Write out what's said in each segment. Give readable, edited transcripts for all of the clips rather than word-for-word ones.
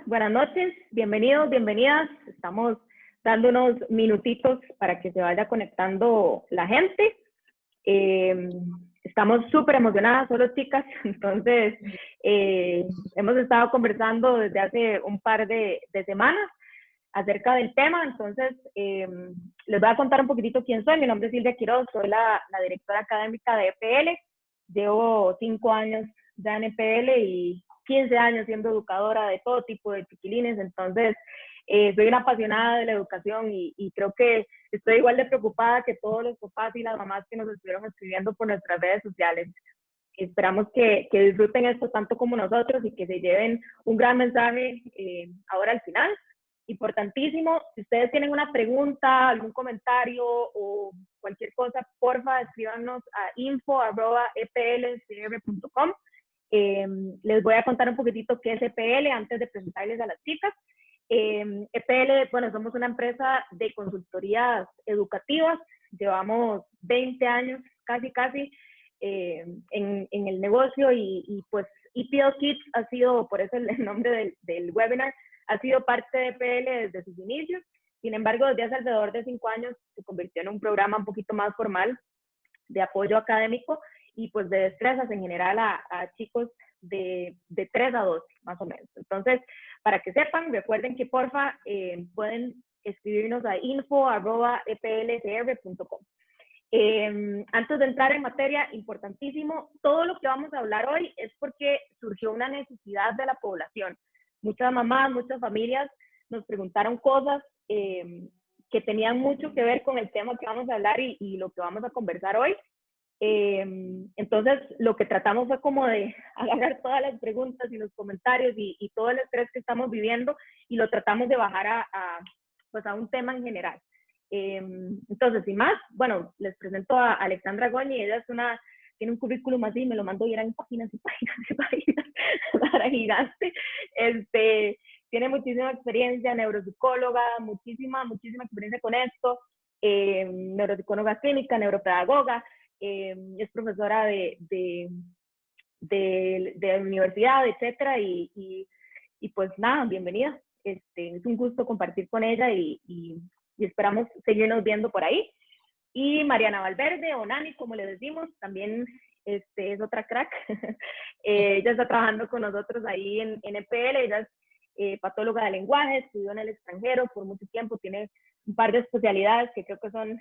buenas noches, bienvenidos, bienvenidas. Estamos dando unos minutitos para que se vaya conectando la gente. Estamos súper emocionadas, solo chicas, entonces hemos estado conversando desde hace un par de semanas acerca del tema, entonces les voy a contar un poquitito quién soy. Mi nombre es Silvia Quiroz, soy la directora académica de EPL, llevo 5 años ya en EPL y 15 años siendo educadora de todo tipo de chiquilines, entonces soy una apasionada de la educación y creo que estoy igual de preocupada que todos los papás y las mamás que nos estuvieron escribiendo por nuestras redes sociales. Esperamos que disfruten esto tanto como nosotros y que se lleven un gran mensaje ahora al final. Importantísimo, si ustedes tienen una pregunta, algún comentario o cualquier cosa, porfa, escríbanos a info@eplcr.com. Les voy a contar un poquitito qué es EPL antes de presentarles a las chicas. EPL, bueno, somos una empresa de consultorías educativas, llevamos 20 años casi en el negocio y pues EPL Kids ha sido, por eso el nombre del webinar, ha sido parte de EPL desde sus inicios. Sin embargo, desde hace alrededor de 5 años se convirtió en un programa un poquito más formal de apoyo académico y pues de destrezas en general a chicos de 3 a 12, más o menos. Entonces, para que sepan, recuerden que porfa pueden escribirnos a info@eplcr.com. Antes de entrar en materia, importantísimo, todo lo que vamos a hablar hoy es porque surgió una necesidad de la población. Muchas mamás, muchas familias nos preguntaron cosas que tenían mucho que ver con el tema que vamos a hablar y lo que vamos a conversar hoy. Entonces, lo que tratamos fue como de agarrar todas las preguntas y los comentarios y todo el estrés que estamos viviendo y lo tratamos de bajar pues a un tema en general. Entonces, sin más, bueno, les presento a Alexandra Goñi. Ella tiene un currículum así, me lo mandó y eran páginas y páginas y páginas para gigante. Tiene muchísima experiencia, neuropsicóloga, muchísima experiencia con esto, neuropsicóloga clínica, neuropedagoga, es profesora de universidad, etcétera, y pues nada, bienvenida. Es un gusto compartir con ella y esperamos seguirnos viendo por ahí. Y Mariana Valverde, o Nani, como le decimos, también es otra crack. Ella está trabajando con nosotros ahí en EPL, ella es patóloga de lenguaje, estudió en el extranjero por mucho tiempo, tiene un par de especialidades que creo que son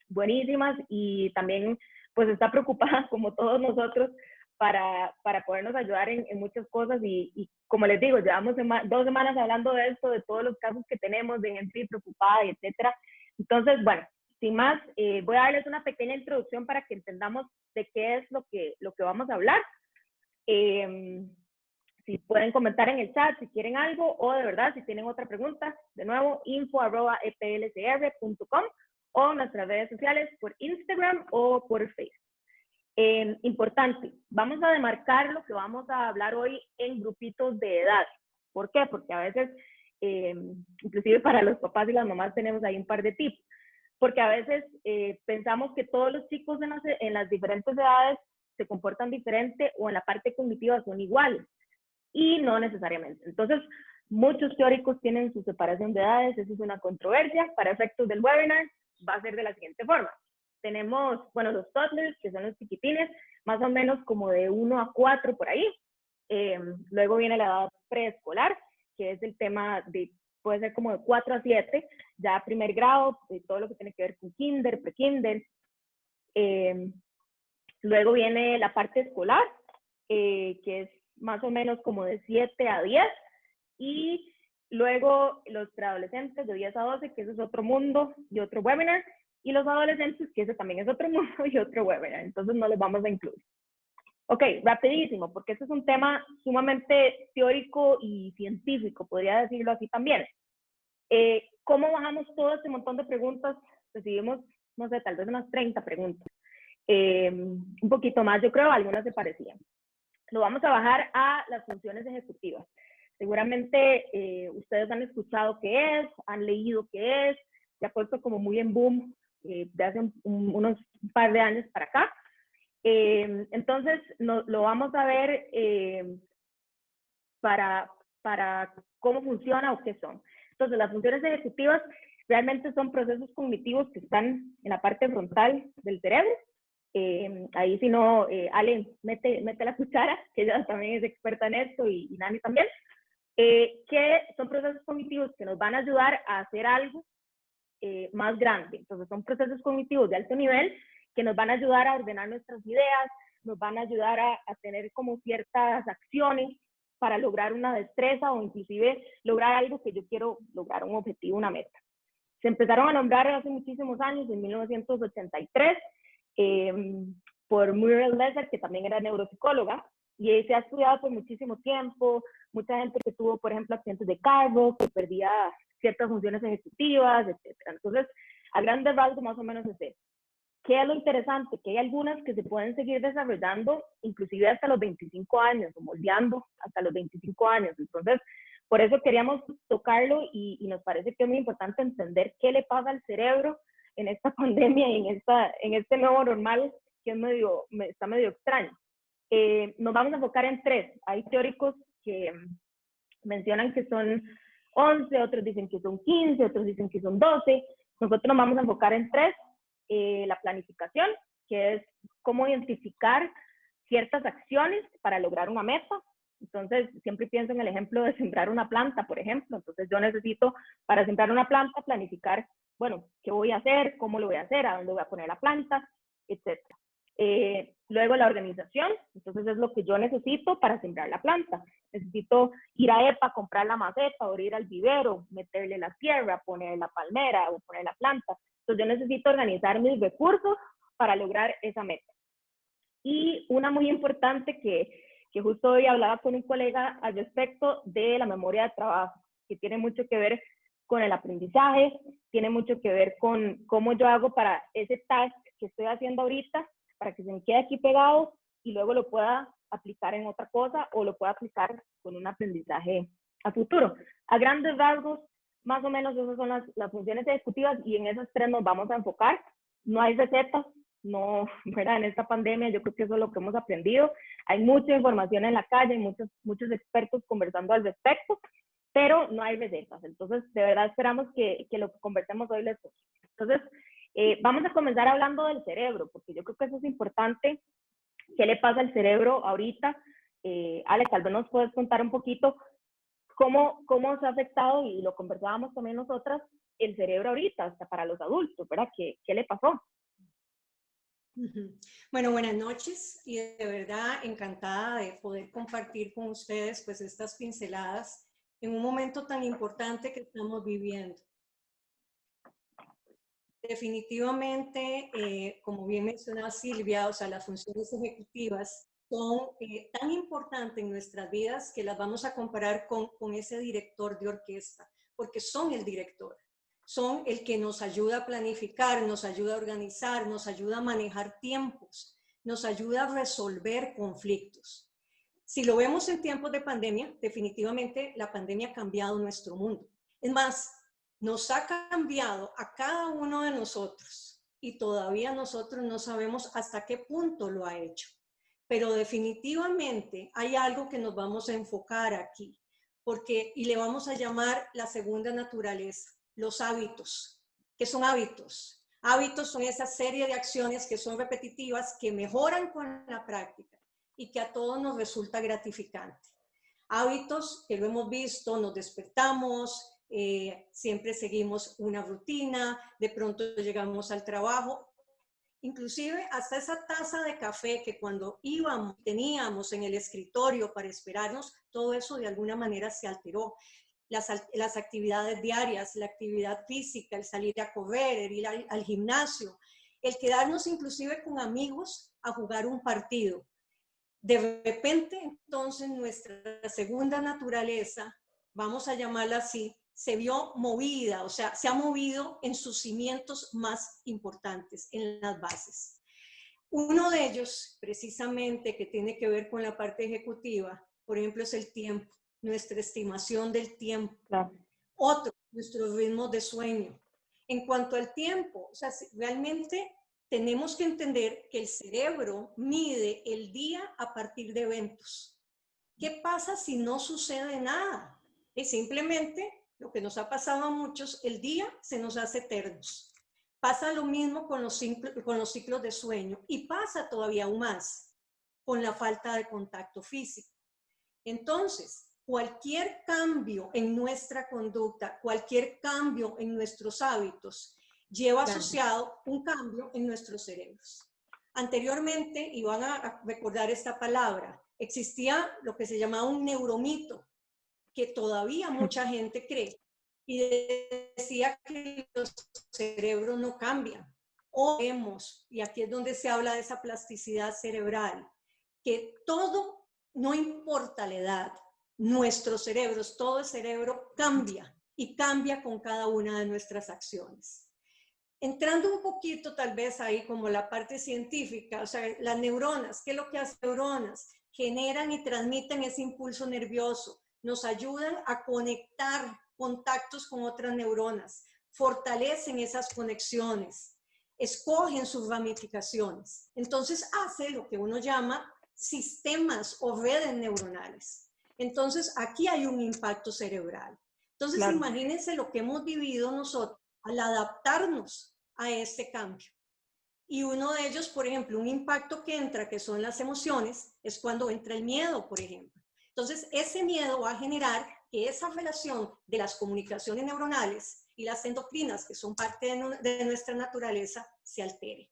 buenísimas y también pues está preocupada como todos nosotros para podernos ayudar en muchas cosas y como les digo, llevamos 2 semanas hablando de esto, de todos los casos que tenemos, de gente preocupada, y etcétera. Entonces, bueno, sin más, voy a darles una pequeña introducción para que entendamos de qué es lo que vamos a hablar. Si pueden comentar en el chat si quieren algo o de verdad si tienen otra pregunta, de nuevo, info@eplcr.com o nuestras redes sociales por Instagram o por Facebook. Importante, vamos a demarcar lo que vamos a hablar hoy en grupitos de edad. ¿Por qué? Porque a veces, inclusive para los papás y las mamás tenemos ahí un par de tips. Porque a veces pensamos que todos los chicos en las diferentes edades se comportan diferente o en la parte cognitiva son iguales. Y no necesariamente. Entonces, muchos teóricos tienen su separación de edades, eso es una controversia. Para efectos del webinar, va a ser de la siguiente forma. Tenemos, bueno, los toddlers, que son los chiquitines, más o menos como de 1 a 4 por ahí. Luego viene la edad preescolar, que es el tema de, puede ser como de 4 a 7, ya primer grado, de todo lo que tiene que ver con kinder, pre-kinder. Luego viene la parte escolar, que es más o menos como de 7 a 10, y luego los preadolescentes de 10 a 12, que eso es otro mundo y otro webinar, y los adolescentes, que ese también es otro mundo y otro webinar, entonces no los vamos a incluir. Ok, rapidísimo, porque este es un tema sumamente teórico y científico, podría decirlo así también. ¿Cómo bajamos todo este montón de preguntas? Recibimos, no sé, tal vez unas 30 preguntas. Un poquito más, yo creo, algunas se parecían. Lo vamos a bajar a las funciones ejecutivas. Seguramente ustedes han escuchado qué es, han leído qué es, se ha puesto como muy en boom de hace unos par de años para acá. Entonces, lo vamos a ver para para cómo funciona o qué son. Entonces, las funciones ejecutivas realmente son procesos cognitivos que están en la parte frontal del cerebro. Ahí si no, Ale, mete la cuchara, que ella también es experta en esto, y Nani también, que son procesos cognitivos que nos van a ayudar a hacer algo más grande. Entonces son procesos cognitivos de alto nivel que nos van a ayudar a ordenar nuestras ideas, nos van a ayudar a tener como ciertas acciones para lograr una destreza o inclusive lograr algo que yo quiero lograr, un objetivo, una meta. Se empezaron a nombrar hace muchísimos años, en 1983, por Muriel Lesser, que también era neuropsicóloga, y se ha estudiado por muchísimo tiempo. Mucha gente que tuvo, por ejemplo, accidentes de carro, que perdía ciertas funciones ejecutivas, etc. Entonces, a grandes rasgos, más o menos es eso. ¿Qué es lo interesante? Que hay algunas que se pueden seguir desarrollando inclusive hasta los 25 años, o moldeando hasta los 25 años. Entonces, por eso queríamos tocarlo y nos parece que es muy importante entender qué le pasa al cerebro en esta pandemia y en este nuevo normal que es está medio extraño. Nos vamos a enfocar en 3. Hay teóricos que mencionan que son 11, otros dicen que son 15, otros dicen que son 12. Nosotros nos vamos a enfocar en 3. La planificación, que es cómo identificar ciertas acciones para lograr una meta. Entonces, siempre pienso en el ejemplo de sembrar una planta, por ejemplo. Entonces, yo necesito, para sembrar una planta, planificar, bueno, qué voy a hacer, cómo lo voy a hacer, a dónde voy a poner la planta, etc. Luego, la organización. Entonces, es lo que yo necesito para sembrar la planta. Necesito ir a EPA, comprar la maceta, o ir al vivero, meterle la tierra, poner la palmera o poner la planta. Entonces, yo necesito organizar mis recursos para lograr esa meta. Y una muy importante que justo hoy hablaba con un colega al respecto de la memoria de trabajo, que tiene mucho que ver con el aprendizaje, tiene mucho que ver con cómo yo hago para ese task que estoy haciendo ahorita, para que se me quede aquí pegado y luego lo pueda aplicar en otra cosa o lo pueda aplicar con un aprendizaje a futuro. A grandes rasgos, más o menos esas son las funciones ejecutivas y en esas 3 nos vamos a enfocar. No hay recetas, no, ¿verdad? En esta pandemia yo creo que eso es lo que hemos aprendido. Hay mucha información en la calle, hay muchos expertos conversando al respecto, pero no hay recetas. Entonces, de verdad esperamos que lo que conversemos hoy les guste. Entonces, vamos a comenzar hablando del cerebro, porque yo creo que eso es importante. ¿Qué le pasa al cerebro ahorita? Ale, tal vez nos puedes contar un poquito cómo se ha afectado, y lo conversábamos también nosotras, el cerebro ahorita, hasta para los adultos, ¿verdad? ¿Qué le pasó? Bueno, buenas noches y de verdad encantada de poder compartir con ustedes pues estas pinceladas en un momento tan importante que estamos viviendo. Definitivamente, como bien mencionaba Silvia, o sea, las funciones ejecutivas son tan importantes en nuestras vidas que las vamos a comparar con ese director de orquesta, porque son el director. Son el que nos ayuda a planificar, nos ayuda a organizar, nos ayuda a manejar tiempos, nos ayuda a resolver conflictos. Si lo vemos en tiempos de pandemia, definitivamente la pandemia ha cambiado nuestro mundo. Es más, nos ha cambiado a cada uno de nosotros y todavía nosotros no sabemos hasta qué punto lo ha hecho. Pero definitivamente hay algo que nos vamos a enfocar aquí, y le vamos a llamar la segunda naturaleza. Los hábitos. ¿Qué son hábitos? Hábitos son esa serie de acciones que son repetitivas, que mejoran con la práctica y que a todos nos resulta gratificante. Hábitos que lo hemos visto, nos despertamos, siempre seguimos una rutina, de pronto llegamos al trabajo, inclusive hasta esa taza de café que cuando teníamos en el escritorio para esperarnos, todo eso de alguna manera se alteró. Las actividades diarias, la actividad física, el salir a correr, el ir al gimnasio, el quedarnos inclusive con amigos a jugar un partido. De repente, entonces, nuestra segunda naturaleza, vamos a llamarla así, se vio movida, o sea, se ha movido en sus cimientos más importantes, en las bases. Uno de ellos, precisamente, que tiene que ver con la parte ejecutiva, por ejemplo, es el tiempo. Nuestra estimación del tiempo. Claro. Otro, nuestros ritmos de sueño. En cuanto al tiempo, o sea, realmente tenemos que entender que el cerebro mide el día a partir de eventos. ¿Qué pasa si no sucede nada? Y simplemente, lo que nos ha pasado a muchos, el día se nos hace eternos. Pasa lo mismo con los ciclos de sueño y pasa todavía aún más con la falta de contacto físico. Entonces, cualquier cambio en nuestra conducta, cualquier cambio en nuestros hábitos, lleva asociado un cambio en nuestros cerebros. Anteriormente, y van a recordar esta palabra, existía lo que se llamaba un neuromito, que todavía mucha gente cree, y decía que los cerebros no cambian. O vemos, y aquí es donde se habla de esa plasticidad cerebral, que todo, no importa la edad, nuestros cerebros, todo el cerebro cambia y cambia con cada una de nuestras acciones. Entrando un poquito tal vez ahí como la parte científica, o sea, las neuronas, ¿qué es lo que hacen las neuronas? Generan y transmiten ese impulso nervioso, nos ayudan a conectar contactos con otras neuronas, fortalecen esas conexiones, escogen sus ramificaciones. Entonces hace lo que uno llama sistemas o redes neuronales. Entonces aquí hay un impacto cerebral. Entonces imagínense lo que hemos vivido nosotros al adaptarnos a este cambio. Y uno de ellos, por ejemplo, un impacto que entra, que son las emociones, es cuando entra el miedo, por ejemplo. Entonces, ese miedo va a generar que esa relación de las comunicaciones neuronales y las endocrinas, que son parte de nuestra naturaleza, se altere.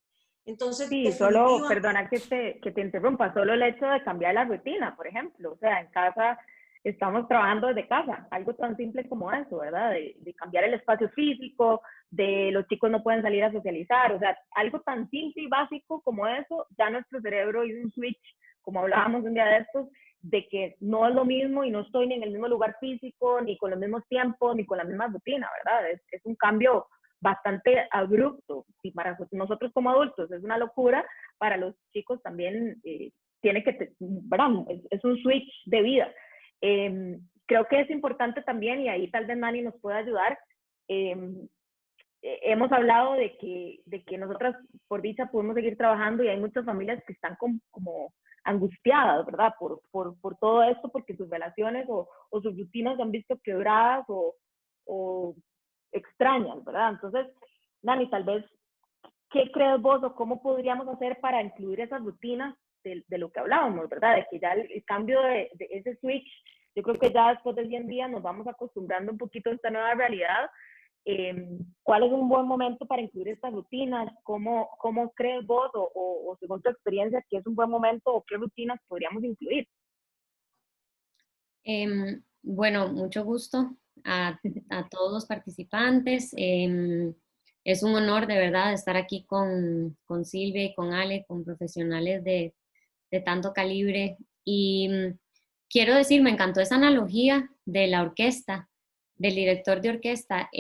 Entonces, sí, solo, perdona que te interrumpa, solo el hecho de cambiar la rutina, por ejemplo, o sea, en casa estamos trabajando desde casa, algo tan simple como eso, ¿verdad? De cambiar el espacio físico, de los chicos no pueden salir a socializar, o sea, algo tan simple y básico como eso, ya nuestro cerebro hizo un switch, como hablábamos un día de estos, de que no es lo mismo y no estoy ni en el mismo lugar físico, ni con los mismos tiempos, ni con la misma rutina, ¿verdad? Es un cambio bastante abrupto, y para nosotros como adultos es una locura, para los chicos también tiene que, ¿verdad? Es un switch de vida. Creo que es importante también, y ahí tal vez Nani nos pueda ayudar, hemos hablado de que nosotras por dicha podemos seguir trabajando y hay muchas familias que están como angustiadas, ¿verdad? Por todo esto, porque sus relaciones o sus rutinas se han visto quebradas o extrañas, ¿verdad? Entonces, Nani, tal vez, ¿qué crees vos o cómo podríamos hacer para incluir esas rutinas de lo que hablábamos, ¿verdad? De que ya el cambio de ese switch, yo creo que ya después de 100 días nos vamos acostumbrando un poquito a esta nueva realidad. ¿Cuál es un buen momento para incluir estas rutinas? ¿Cómo crees vos o según tu experiencia que es un buen momento o qué rutinas podríamos incluir? Bueno, mucho gusto a todos los participantes. Es un honor de verdad estar aquí con Silvia y con Ale, con profesionales de tanto calibre. Y quiero decir, me encantó esa analogía de la orquesta, del director de orquesta.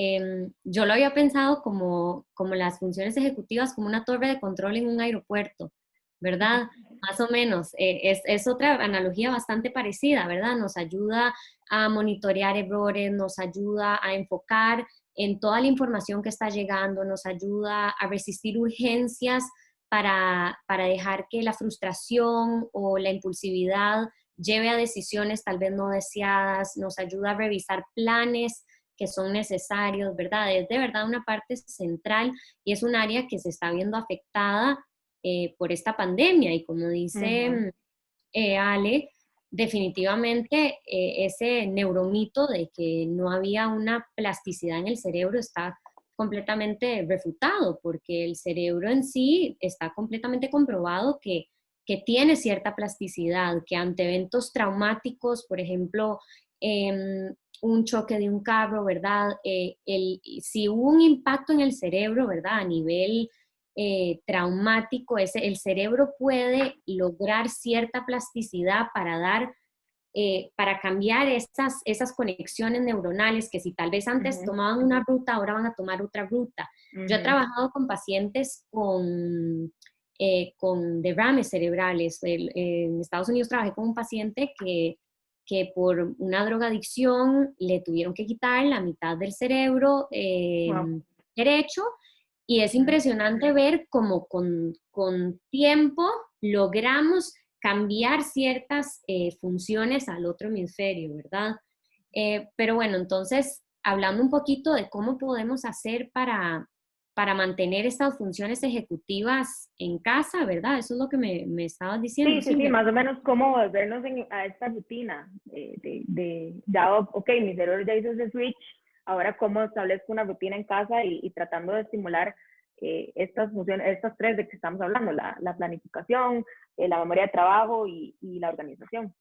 Yo lo había pensado como las funciones ejecutivas, como una torre de control en un aeropuerto, ¿verdad? Más o menos. Es otra analogía bastante parecida, ¿verdad? Nos ayuda a monitorear errores, nos ayuda a enfocar en toda la información que está llegando, nos ayuda a resistir urgencias para dejar que la frustración o la impulsividad lleve a decisiones tal vez no deseadas, nos ayuda a revisar planes que son necesarios, ¿verdad? Es de verdad una parte central y es un área que se está viendo afectada por esta pandemia y como dice Ale, definitivamente ese neuromito de que no había una plasticidad en el cerebro está completamente refutado, porque el cerebro en sí está completamente comprobado que tiene cierta plasticidad, que ante eventos traumáticos, por ejemplo, un choque de un carro, ¿verdad? Si hubo un impacto en el cerebro, ¿verdad? A nivel traumático, el cerebro puede lograr cierta plasticidad para cambiar esas conexiones neuronales que si tal vez antes tomaban una ruta, ahora van a tomar otra ruta. Yo he trabajado con pacientes con derrames cerebrales. En Estados Unidos trabajé con un paciente que por una drogadicción le tuvieron que quitar la mitad del cerebro derecho, y es impresionante ver cómo con tiempo logramos cambiar ciertas funciones al otro hemisferio, ¿verdad? Pero bueno, entonces, hablando un poquito de cómo podemos hacer para mantener estas funciones ejecutivas en casa, ¿verdad? Eso es lo que me estabas diciendo, Sí, sí, sí, Silvia. más o menos cómo volvernos a esta rutina ya, ok, mi cerebro ya hizo ese switch, ahora cómo establezco una rutina en casa y tratando de estimular estas funciones, estas tres de que estamos hablando, la planificación, la memoria de trabajo y la organización.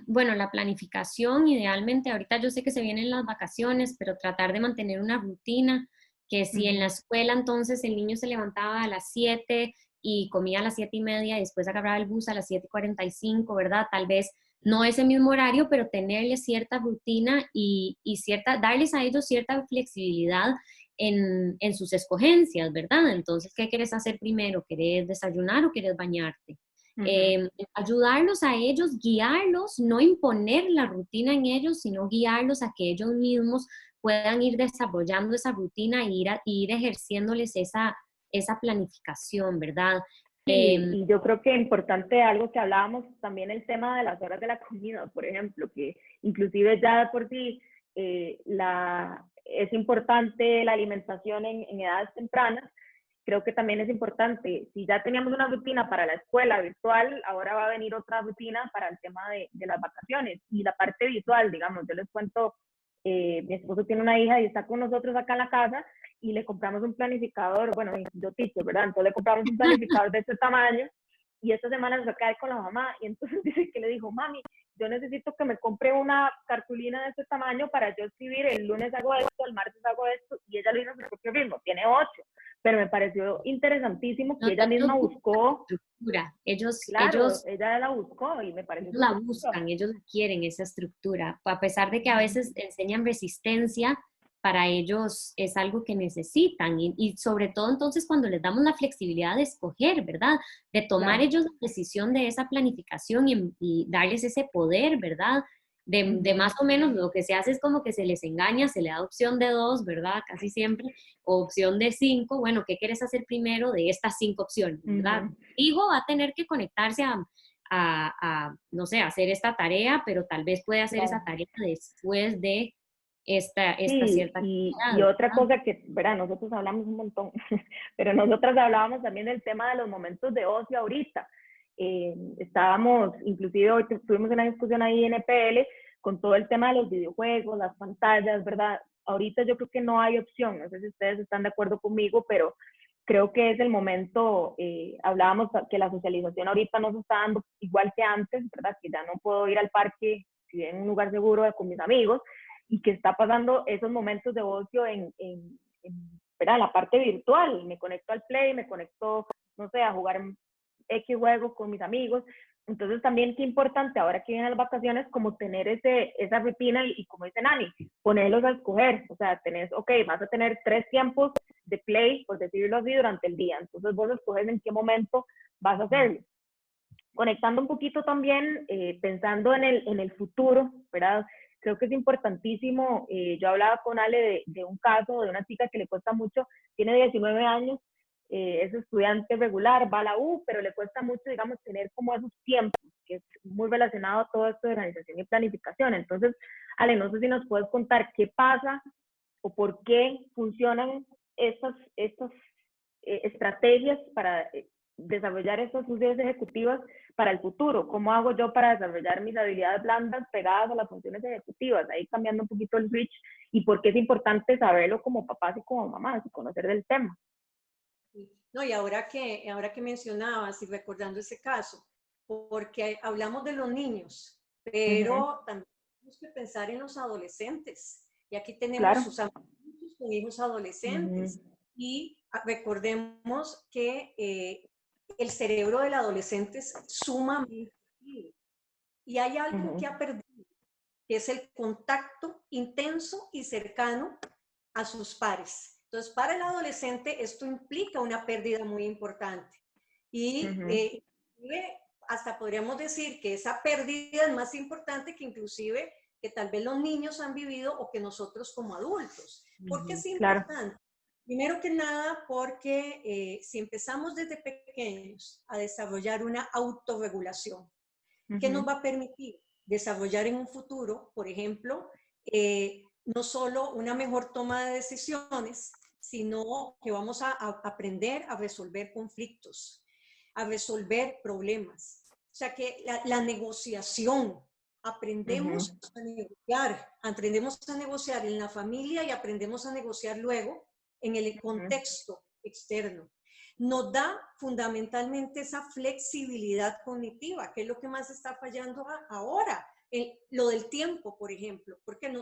Bueno, la planificación, idealmente, ahorita yo sé que se vienen las vacaciones, pero tratar de mantener una rutina, que si en la escuela entonces el niño se levantaba a las 7 y comía a las 7:30 y después agarraba el bus a las 7:45, ¿verdad? Tal vez no ese mismo horario, pero tenerles cierta rutina y darles a ellos cierta flexibilidad en sus escogencias, ¿verdad? Entonces, ¿qué quieres hacer primero? ¿Querés desayunar o querés bañarte? Ayudarlos a ellos, guiarlos, no imponer la rutina en ellos, sino guiarlos a que ellos mismos puedan ir desarrollando esa rutina e ir ejerciéndoles esa planificación, ¿verdad? Sí, y yo creo que importante algo que hablábamos también el tema de las horas de la comida, por ejemplo, que inclusive ya de por sí es importante la alimentación en edades tempranas. Creo que también es importante, si ya teníamos una rutina para la escuela virtual, ahora va a venir otra rutina para el tema de las vacaciones. Y la parte visual, digamos, yo les cuento, mi esposo tiene una hija y está con nosotros acá en la casa y le compramos un planificador, bueno, yo teacher, ¿verdad? Entonces le compramos un planificador de este tamaño y esta semana se va a caer con la mamá y entonces dice que le dijo, mami, yo necesito que me compre una cartulina de este tamaño para yo escribir, el lunes hago esto, el martes hago esto, y ella lo hizo a su propio ritmo, tiene 8, pero me pareció interesantísimo que No, ella ellos misma buscan buscó, estructura, claro, ella la buscó y me pareció ellos la súper. buscan, ellos quieren esa estructura, a pesar de que a veces enseñan resistencia, para ellos es algo que necesitan y sobre todo entonces cuando les damos la flexibilidad de escoger, ¿verdad? De tomar Claro. ellos la decisión de esa planificación y darles ese poder, ¿verdad? De más o menos lo que se hace es como que se les engaña, se le da opción de 2, ¿verdad? Casi siempre, o opción de 5, bueno, ¿qué quieres hacer primero de estas 5 opciones, ¿verdad? Hijo va a tener que conectarse no sé, hacer esta tarea, pero tal vez puede hacer Claro. esa tarea después de esta Sí, cierta y actividad, otra ¿verdad? cosa que, verá, nosotros hablamos un montón, pero nosotras hablábamos también del tema de los momentos de ocio ahorita. Estábamos, inclusive hoy tuvimos una discusión ahí en EPL con todo el tema de los videojuegos, las pantallas, ¿verdad? Ahorita yo creo que no hay opción, no sé si ustedes están de acuerdo conmigo, pero creo que es el momento, hablábamos que la socialización ahorita no se está dando igual que antes, ¿verdad? Que ya no puedo ir al parque, si en un lugar seguro con mis amigos, y que está pasando esos momentos de ocio en la parte virtual. Me conecto al Play, me conecto, no sé, a jugar X juegos con mis amigos. Entonces también qué importante ahora que vienen las vacaciones como tener esa rutina y como dice Nani, ponerlos a escoger. O sea, tenés, ok, vas a tener 3 tiempos de play, por decirlo así, durante el día. Entonces vos escoges en qué momento vas a hacerlo. Conectando un poquito también, pensando en el futuro, ¿verdad? Creo que es importantísimo, yo hablaba con Ale de un caso de una chica que le cuesta mucho, tiene 19 años, es estudiante regular, va a la U, pero le cuesta mucho, digamos, tener como esos tiempos, que es muy relacionado a todo esto de organización y planificación. Entonces, Ale, no sé si nos puedes contar qué pasa o por qué funcionan estas estrategias para desarrollar estas funciones ejecutivas para el futuro. ¿Cómo hago yo para desarrollar mis habilidades blandas pegadas a las funciones ejecutivas? Ahí cambiando un poquito el switch y por qué es importante saberlo como papás y como mamás y conocer del tema. No, y ahora que mencionabas y recordando ese caso, porque hablamos de los niños, pero también tenemos que pensar en los adolescentes. Y aquí tenemos Claro. sus amigos con hijos adolescentes. Y recordemos que el cerebro del adolescente es sumamente activo. Y hay algo que ha perdido, que es el contacto intenso y cercano a sus pares. Entonces, para el adolescente esto implica una pérdida muy importante. Y hasta podríamos decir que esa pérdida es más importante que inclusive que tal vez los niños han vivido o que nosotros como adultos. ¿Por qué es importante? Claro. Primero que nada, porque si empezamos desde pequeños a desarrollar una autorregulación, ¿qué nos va a permitir? desarrollar en un futuro, por ejemplo, no solo una mejor toma de decisiones, sino que vamos a aprender a resolver conflictos, a resolver problemas. O sea que la negociación, aprendemos a negociar en la familia y aprendemos a negociar luego en el contexto externo. Nos da fundamentalmente esa flexibilidad cognitiva, que es lo que más está fallando ahora. Lo del tiempo, por ejemplo, porque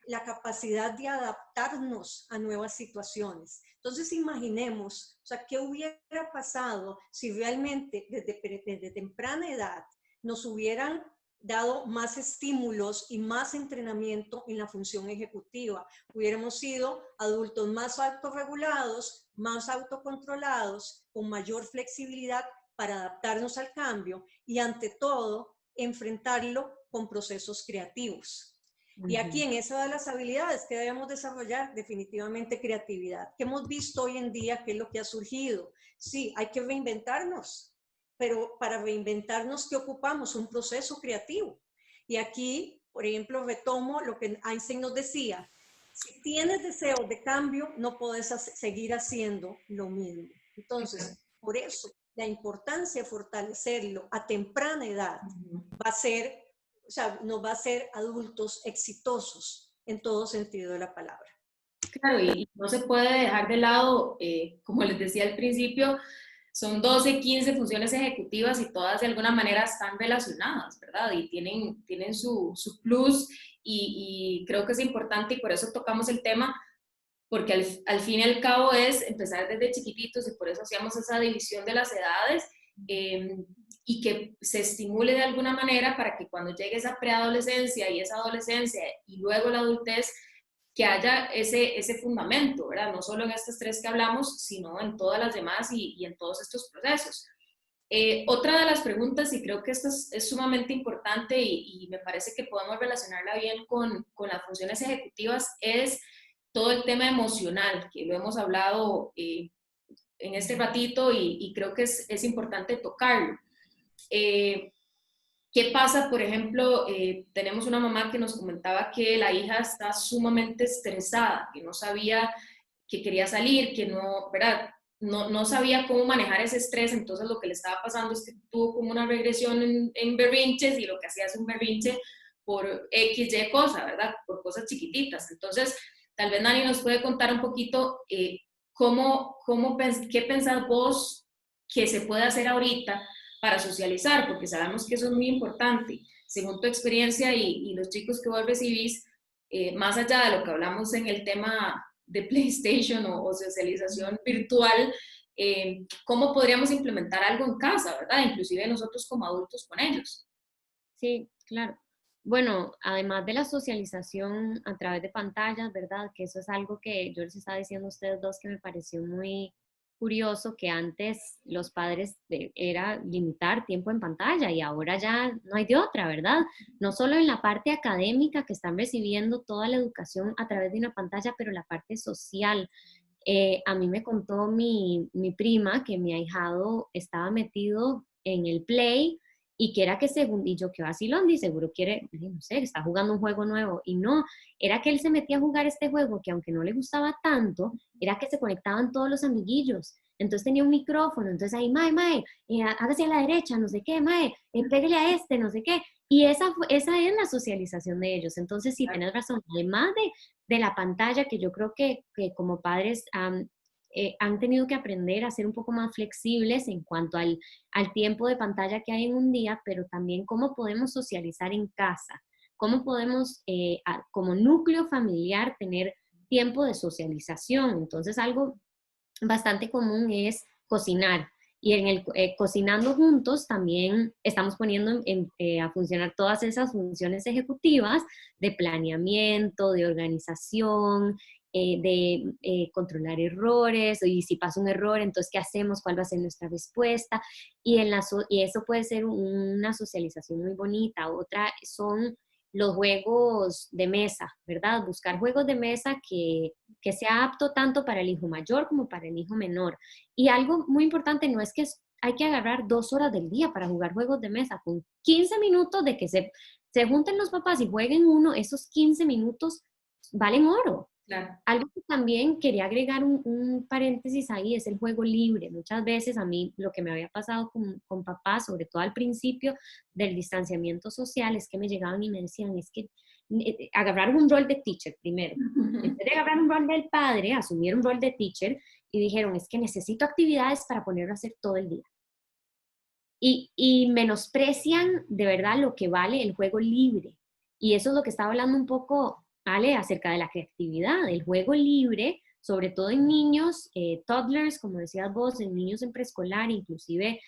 la capacidad de adaptarnos a nuevas situaciones. Entonces imaginemos, o sea, ¿qué hubiera pasado si realmente desde temprana edad nos hubieran dado más estímulos y más entrenamiento en la función ejecutiva? Hubiéramos sido adultos más autorregulados, más autocontrolados, con mayor flexibilidad para adaptarnos al cambio y ante todo enfrentarlo con procesos creativos. Y aquí en esa de las habilidades que debemos desarrollar, definitivamente creatividad, que hemos visto hoy en día que es lo que ha surgido. Sí, hay que reinventarnos, pero para reinventarnos, ¿qué ocupamos? Un proceso creativo. Y aquí, por ejemplo, retomo lo que Einstein nos decía: si tienes deseos de cambio, no puedes seguir haciendo lo mismo. Entonces, por eso, la importancia de fortalecerlo a temprana edad va a ser, o sea, nos va a hacer adultos exitosos en todo sentido de la palabra. Claro, y no se puede dejar de lado, como les decía al principio, son 12, 15 funciones ejecutivas y todas de alguna manera están relacionadas, ¿verdad? Y tienen su plus y creo que es importante y por eso tocamos el tema, porque al fin y al cabo es empezar desde chiquititos y por eso hacíamos esa división de las edades y que se estimule de alguna manera para que cuando llegue esa preadolescencia y esa adolescencia y luego la adultez, que haya ese fundamento, ¿verdad? No solo en estas tres que hablamos, sino en todas las demás y en todos estos procesos. Otra de las preguntas, y creo que esto es sumamente importante y me parece que podemos relacionarla bien con las funciones ejecutivas, es todo el tema emocional, que lo hemos hablado en este ratito y creo que es importante tocarlo. ¿Qué pasa? Por ejemplo, tenemos una mamá que nos comentaba que la hija está sumamente estresada, que no sabía que quería salir, que no, ¿verdad? No sabía cómo manejar ese estrés, entonces lo que le estaba pasando es que tuvo como una regresión en berrinches y lo que hacía es un berrinche por X, Y cosa, ¿verdad? Por cosas chiquititas. Entonces, tal vez Nani nos puede contar un poquito qué pensás vos que se puede hacer ahorita para socializar, porque sabemos que eso es muy importante. Según tu experiencia y los chicos que vos recibís, más allá de lo que hablamos en el tema de PlayStation o socialización virtual, ¿cómo podríamos implementar algo en casa, verdad? Inclusive nosotros como adultos con ellos. Sí, claro. Bueno, además de la socialización a través de pantallas, ¿verdad? Que eso es algo que yo les estaba diciendo a ustedes dos que me pareció muy curioso, que antes los padres era limitar tiempo en pantalla y ahora ya no hay de otra, ¿verdad? No solo en la parte académica que están recibiendo toda la educación a través de una pantalla, pero la parte social. A mí me contó mi prima que mi ahijado estaba metido en el Play y que era que según, y yo qué vacilón, y seguro quiere, no sé, está jugando un juego nuevo, y no, era que él se metía a jugar este juego que aunque no le gustaba tanto, era que se conectaban todos los amiguillos, entonces tenía un micrófono, entonces ahí, mae, hágase a la derecha, no sé qué, mae, pégale a este, no sé qué, y esa es la socialización de ellos, entonces sí, tenés razón, además de la pantalla, que yo creo que como padres han tenido que aprender a ser un poco más flexibles en cuanto al tiempo de pantalla que hay en un día, pero también cómo podemos socializar en casa, cómo podemos como núcleo familiar tener tiempo de socialización. Entonces algo bastante común es cocinar. Y en el cocinando juntos también estamos poniendo a funcionar todas esas funciones ejecutivas de planeamiento, de organización, de controlar errores, y si pasa un error, entonces, ¿qué hacemos? ¿Cuál va a ser nuestra respuesta? Y eso puede ser una socialización muy bonita. Otra son los juegos de mesa, ¿verdad? Buscar juegos de mesa que sea apto tanto para el hijo mayor como para el hijo menor. Y algo muy importante no es que hay que agarrar 2 horas del día para jugar juegos de mesa, con 15 minutos de que se se junten los papás y jueguen uno, esos 15 minutos valen oro. Claro. Algo que también quería agregar un paréntesis ahí es el juego libre. Muchas veces a mí lo que me había pasado con papás, sobre todo al principio del distanciamiento social, es que me llegaban y me decían, es que agarraron un rol de teacher primero. En vez de agarrar un rol del padre, asumieron un rol de teacher y dijeron, es que necesito actividades para ponerlo a hacer todo el día. Y menosprecian de verdad lo que vale el juego libre. Y eso es lo que estaba hablando un poco Ale, acerca de la creatividad, el juego libre, sobre todo en niños, toddlers, como decías vos, en niños en preescolar, inclusive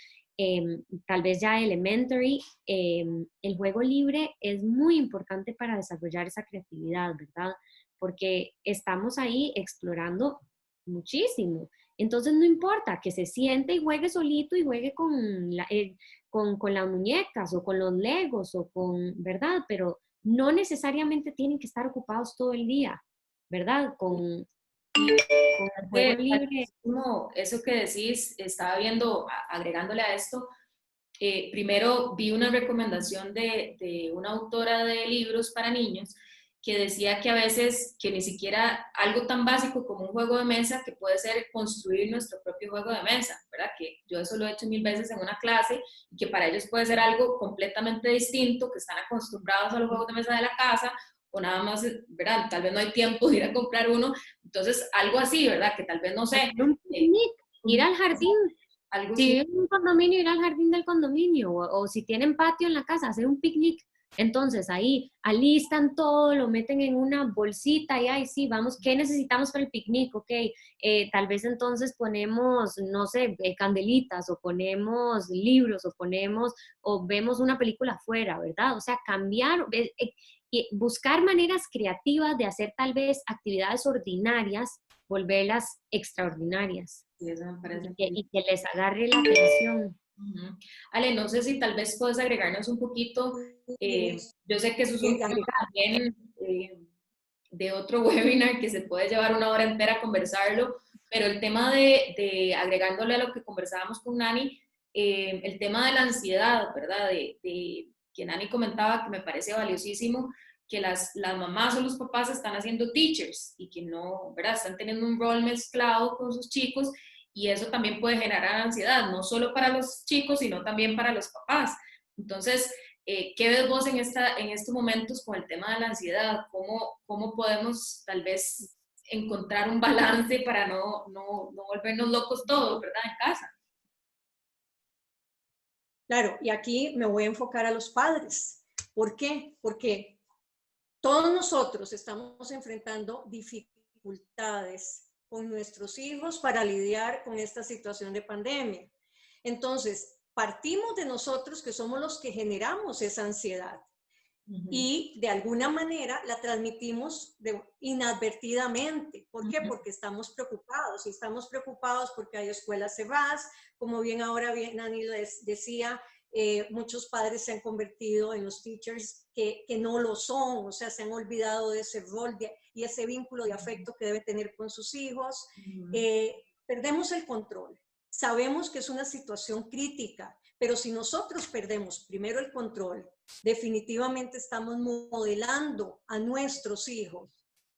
tal vez ya elementary, el juego libre es muy importante para desarrollar esa creatividad, ¿verdad? Porque estamos ahí explorando muchísimo. Entonces no importa que se siente y juegue solito y juegue con las muñecas o con los legos o con, ¿verdad? Pero no necesariamente tienen que estar ocupados todo el día, ¿verdad? Con el juego libre. Eso que decís, estaba viendo, agregándole a esto, primero vi una recomendación de una autora de libros para niños que decía que a veces, que ni siquiera algo tan básico como un juego de mesa, que puede ser construir nuestro propio juego de mesa, ¿verdad? Que yo eso lo he hecho 1000 veces en una clase y que para ellos puede ser algo completamente distinto, que están acostumbrados a los juegos de mesa de la casa o nada más, ¿verdad? Tal vez no hay tiempo de ir a comprar uno, entonces algo así, ¿verdad? Que tal vez no sé. Ir al jardín. Algo si viven en un condominio, ir al jardín del condominio, o si tienen patio en la casa, hacer un picnic. Entonces ahí alistan todo, lo meten en una bolsita y ahí sí, vamos, ¿qué necesitamos para el picnic? Ok, tal vez entonces ponemos, no sé, candelitas o ponemos libros o vemos una película afuera, ¿verdad? O sea, cambiar, y buscar maneras creativas de hacer tal vez actividades ordinarias, volverlas extraordinarias. Sí, eso me parece Y que les agarre la atención. Ale, no sé si tal vez puedes agregarnos un poquito, yo sé que eso es un tema también de otro webinar que se puede llevar 1 hora entera a conversarlo, pero el tema de agregándole a lo que conversábamos con Nani, el tema de la ansiedad, ¿verdad? Que Nani comentaba que me parece valiosísimo, que las mamás o los papás están haciendo teachers y que no, ¿verdad? Están teniendo un rol mezclado con sus chicos. Y eso también puede generar ansiedad, no solo para los chicos, sino también para los papás. Entonces, ¿qué ves vos en estos momentos con el tema de la ansiedad? ¿Cómo podemos tal vez encontrar un balance para no volvernos locos todos, ¿verdad? En casa. Claro, y aquí me voy a enfocar a los padres. ¿Por qué? Porque todos nosotros estamos enfrentando dificultades con nuestros hijos para lidiar con esta situación de pandemia. Entonces, partimos de nosotros que somos los que generamos esa ansiedad y de alguna manera la transmitimos inadvertidamente. ¿Por qué? Porque estamos preocupados y estamos preocupados porque hay escuelas cerradas, como bien ahora Nani les decía, muchos padres se han convertido en los teachers que no lo son, o sea, se han olvidado de ese rol y ese vínculo de afecto que debe tener con sus hijos. Perdemos el control. Sabemos que es una situación crítica, pero si nosotros perdemos primero el control, definitivamente estamos modelando a nuestros hijos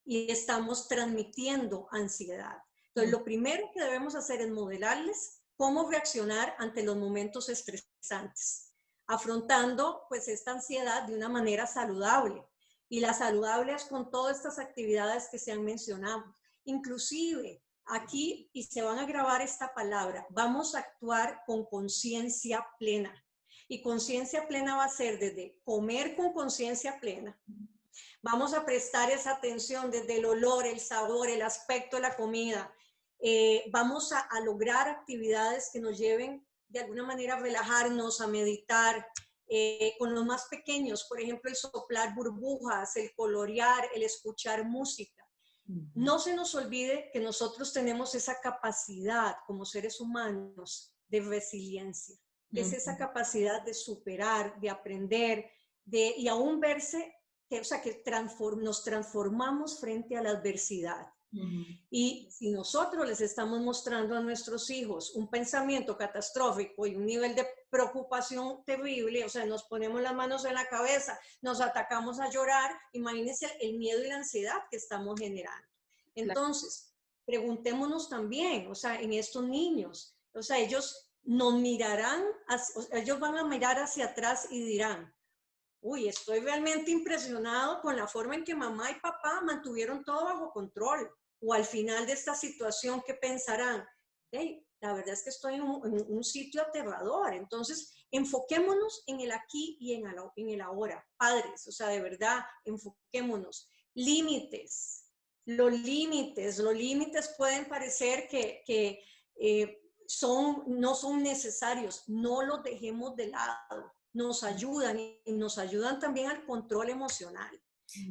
y estamos transmitiendo ansiedad. Entonces, lo primero que debemos hacer es modelarles cómo reaccionar ante los momentos estresantes, afrontando pues esta ansiedad de una manera saludable. Y la saludable es con todas estas actividades que se han mencionado. Inclusive, aquí, y se van a grabar esta palabra, vamos a actuar con conciencia plena. Y conciencia plena va a ser desde comer con conciencia plena. Vamos a prestar esa atención desde el olor, el sabor, el aspecto de la comida. Vamos a lograr actividades que nos lleven de alguna manera a relajarnos, a meditar. Con los más pequeños, por ejemplo, el soplar burbujas, el colorear, el escuchar música. No se nos olvide que nosotros tenemos esa capacidad como seres humanos de resiliencia. Es esa capacidad de superar, de aprender, y aún verse, que nos transformamos frente a la adversidad. Y si nosotros les estamos mostrando a nuestros hijos un pensamiento catastrófico y un nivel de preocupación terrible, o sea, nos ponemos las manos en la cabeza, nos atacamos a llorar, imagínense el miedo y la ansiedad que estamos generando. Entonces, preguntémonos también, o sea, en estos niños, o sea, ellos nos mirarán, ellos van a mirar hacia atrás y dirán, uy, estoy realmente impresionado con la forma en que mamá y papá mantuvieron todo bajo control. O al final de esta situación, ¿qué pensarán? Hey, la verdad es que estoy en un sitio aterrador. Entonces, enfoquémonos en el aquí y en el ahora. Padres, o sea, de verdad, enfoquémonos. Límites. Los límites pueden parecer que no son necesarios. No los dejemos de lado. Nos ayudan y nos ayudan también al control emocional.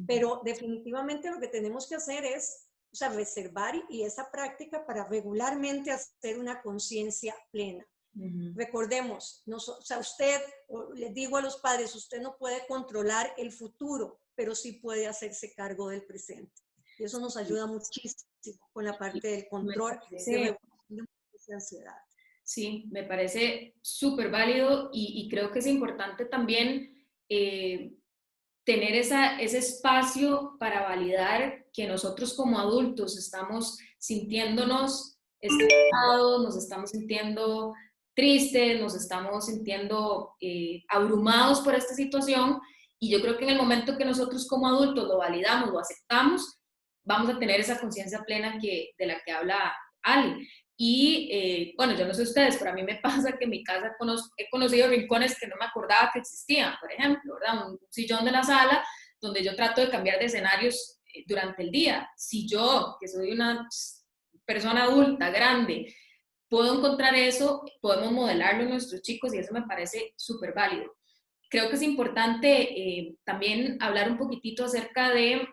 Pero definitivamente lo que tenemos que hacer es, o sea, reservar y esa práctica para regularmente hacer una conciencia plena. Recordemos, o sea, usted, les digo a los padres, usted no puede controlar el futuro, pero sí puede hacerse cargo del presente. Y eso nos ayuda muchísimo con la parte del control y regulación de ansiedad. Sí, me parece súper válido y creo que es importante también tener ese espacio para validar que nosotros como adultos estamos sintiéndonos estresados, nos estamos sintiendo tristes, nos estamos sintiendo abrumados por esta situación, y yo creo que en el momento que nosotros como adultos lo validamos, lo aceptamos, vamos a tener esa conciencia plena de la que habla Ali. Y bueno, yo no sé ustedes, pero a mí me pasa que en mi casa he conocido rincones que no me acordaba que existían, por ejemplo, ¿verdad? Un sillón de la sala donde yo trato de cambiar de escenarios durante el día. Si yo, que soy una persona adulta, grande, puedo encontrar eso, podemos modelarlo en nuestros chicos y eso me parece súper válido. Creo que es importante también hablar un poquitito acerca de,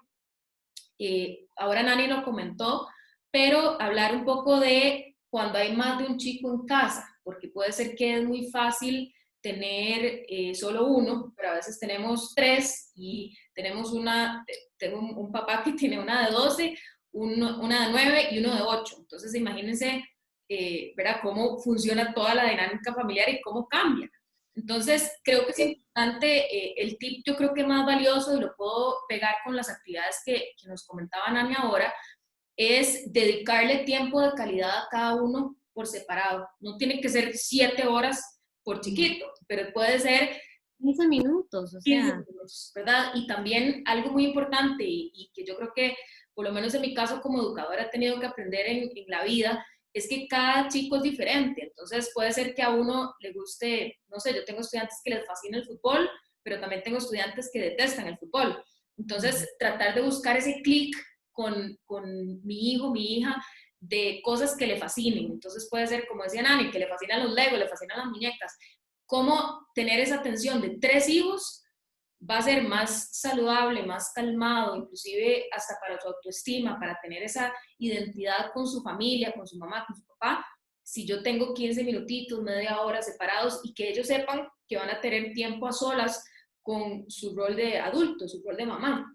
ahora Nani lo comentó, pero hablar un poco de cuando hay más de un chico en casa, porque puede ser que es muy fácil tener solo uno, pero a veces tenemos tres y tengo un papá que tiene una de 12, una de 9 y uno de 8. Entonces imagínense, ¿verdad?, cómo funciona toda la dinámica familiar y cómo cambia. Entonces creo que es importante, el tip yo creo que es más valioso y lo puedo pegar con las actividades que nos comentaba Nani ahora, es dedicarle tiempo de calidad a cada uno por separado. No tiene que ser 7 horas por chiquito, pero puede ser 15 minutos, o sea. 15 minutos, ¿verdad? Y también algo muy importante y que yo creo que, por lo menos en mi caso como educadora, he tenido que aprender en la vida, es que cada chico es diferente. Entonces puede ser que a uno le guste, no sé, yo tengo estudiantes que les fascina el fútbol, pero también tengo estudiantes que detestan el fútbol. Entonces, tratar de buscar ese clic con mi hijo, mi hija, de cosas que le fascinen. Entonces puede ser, como decía Nani, que le fascinan los Legos, le fascinan las muñecas. Cómo tener esa atención de 3 hijos va a ser más saludable, más calmado, inclusive hasta para su autoestima, para tener esa identidad con su familia, con su mamá, con su papá, si yo tengo 15 minutitos, media hora separados y que ellos sepan que van a tener tiempo a solas con su rol de adulto, su rol de mamá.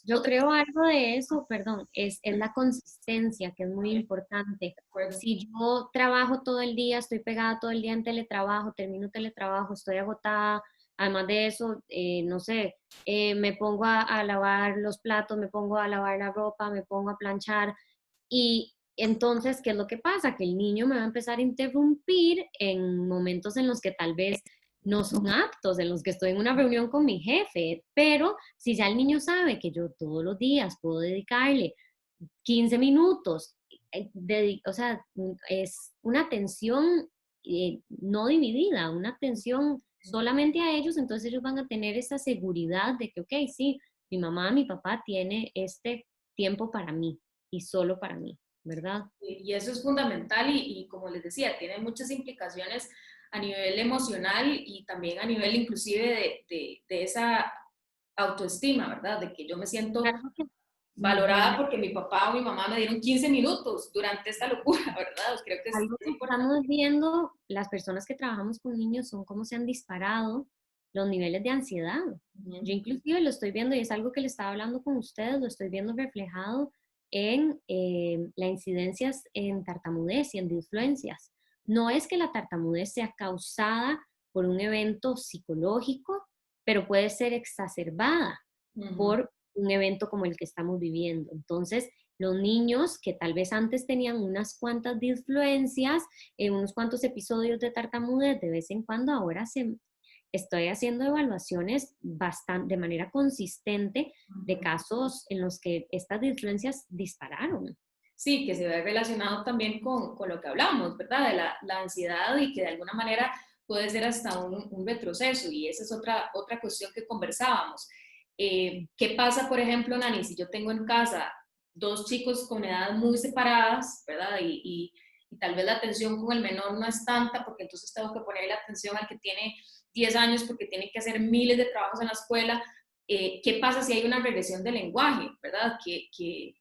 Yo creo algo de eso, perdón, es la consistencia, que es muy importante. Si yo trabajo todo el día, estoy pegada todo el día en teletrabajo, termino teletrabajo, estoy agotada, además de eso, no sé, me pongo a lavar los platos, me pongo a lavar la ropa, me pongo a planchar, y entonces, ¿qué es lo que pasa? Que el niño me va a empezar a interrumpir en momentos en los que tal vez no son aptos, en los que estoy en una reunión con mi jefe, pero si ya el niño sabe que yo todos los días puedo dedicarle 15 minutos, o sea, es una atención no dividida, una atención solamente a ellos, entonces ellos van a tener esa seguridad de que, ok, sí, mi mamá, mi papá tiene este tiempo para mí y solo para mí, ¿verdad? Y eso es fundamental y como les decía, tiene muchas implicaciones a nivel emocional y también a nivel inclusive de esa autoestima, ¿verdad? De que yo me siento valorada porque mi papá o mi mamá me dieron 15 minutos durante esta locura, ¿verdad? Creo que algo que estamos viendo, las personas que trabajamos con niños, son cómo se han disparado los niveles de ansiedad. Yo inclusive lo estoy viendo, y es algo que le estaba hablando con ustedes, lo estoy viendo reflejado en la incidencia en tartamudez y en disfluencias. No es que la tartamudez sea causada por un evento psicológico, pero puede ser exacerbada por un evento como el que estamos viviendo. Entonces, los niños que tal vez antes tenían unas cuantas disfluencias, unos cuantos episodios de tartamudez de vez en cuando, ahora estoy haciendo evaluaciones de manera consistente de casos en los que estas disfluencias dispararon. Sí, que se ve relacionado también con lo que hablamos, ¿verdad? De la ansiedad y que de alguna manera puede ser hasta un retroceso, y esa es otra cuestión que conversábamos. ¿Qué pasa, por ejemplo, Nani, si yo tengo en casa dos chicos con edades muy separadas, ¿verdad? Y tal vez la atención con el menor no es tanta, porque entonces tengo que poner la atención al que tiene 10 años porque tiene que hacer miles de trabajos en la escuela. ¿Qué pasa si hay una regresión del lenguaje, ¿verdad? Que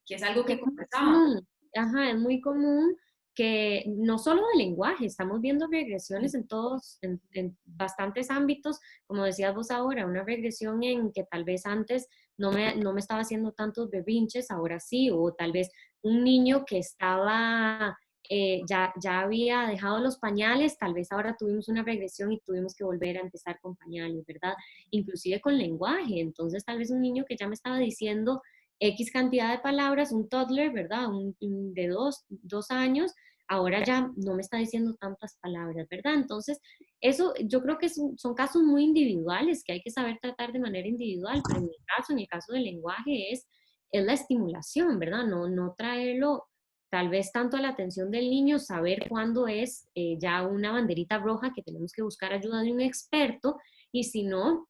es algo que conversábamos. Ajá, es muy común que no solo de lenguaje, estamos viendo regresiones en bastantes ámbitos, como decías vos ahora, una regresión en que tal vez antes no me estaba haciendo tantos berrinches, ahora sí, o tal vez un niño que estaba, ya había dejado los pañales, tal vez ahora tuvimos una regresión y tuvimos que volver a empezar con pañales, ¿verdad? Inclusive con lenguaje, entonces tal vez un niño que ya me estaba diciendo X cantidad de palabras, un toddler, ¿verdad? De dos años, ahora ya no me está diciendo tantas palabras, ¿verdad? Entonces, eso yo creo que son casos muy individuales que hay que saber tratar de manera individual, pero en el caso del lenguaje es la estimulación, ¿verdad? No traerlo tal vez tanto a la atención del niño, saber cuándo es ya una banderita roja que tenemos que buscar ayuda de un experto, y si no,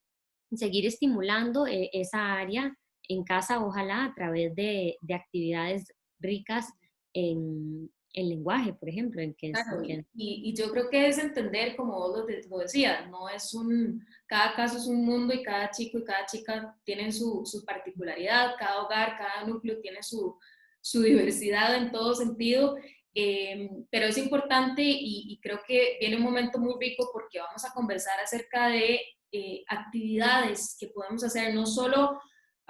seguir estimulando esa área en casa, ojalá a través de actividades ricas en lenguaje, por ejemplo. Claro, y yo creo que es entender, como vos lo decías, no es cada caso es un mundo, y cada chico y cada chica tienen su particularidad, cada hogar, cada núcleo tiene su diversidad en todo sentido, pero es importante, y creo que viene un momento muy rico porque vamos a conversar acerca de actividades que podemos hacer, no solo.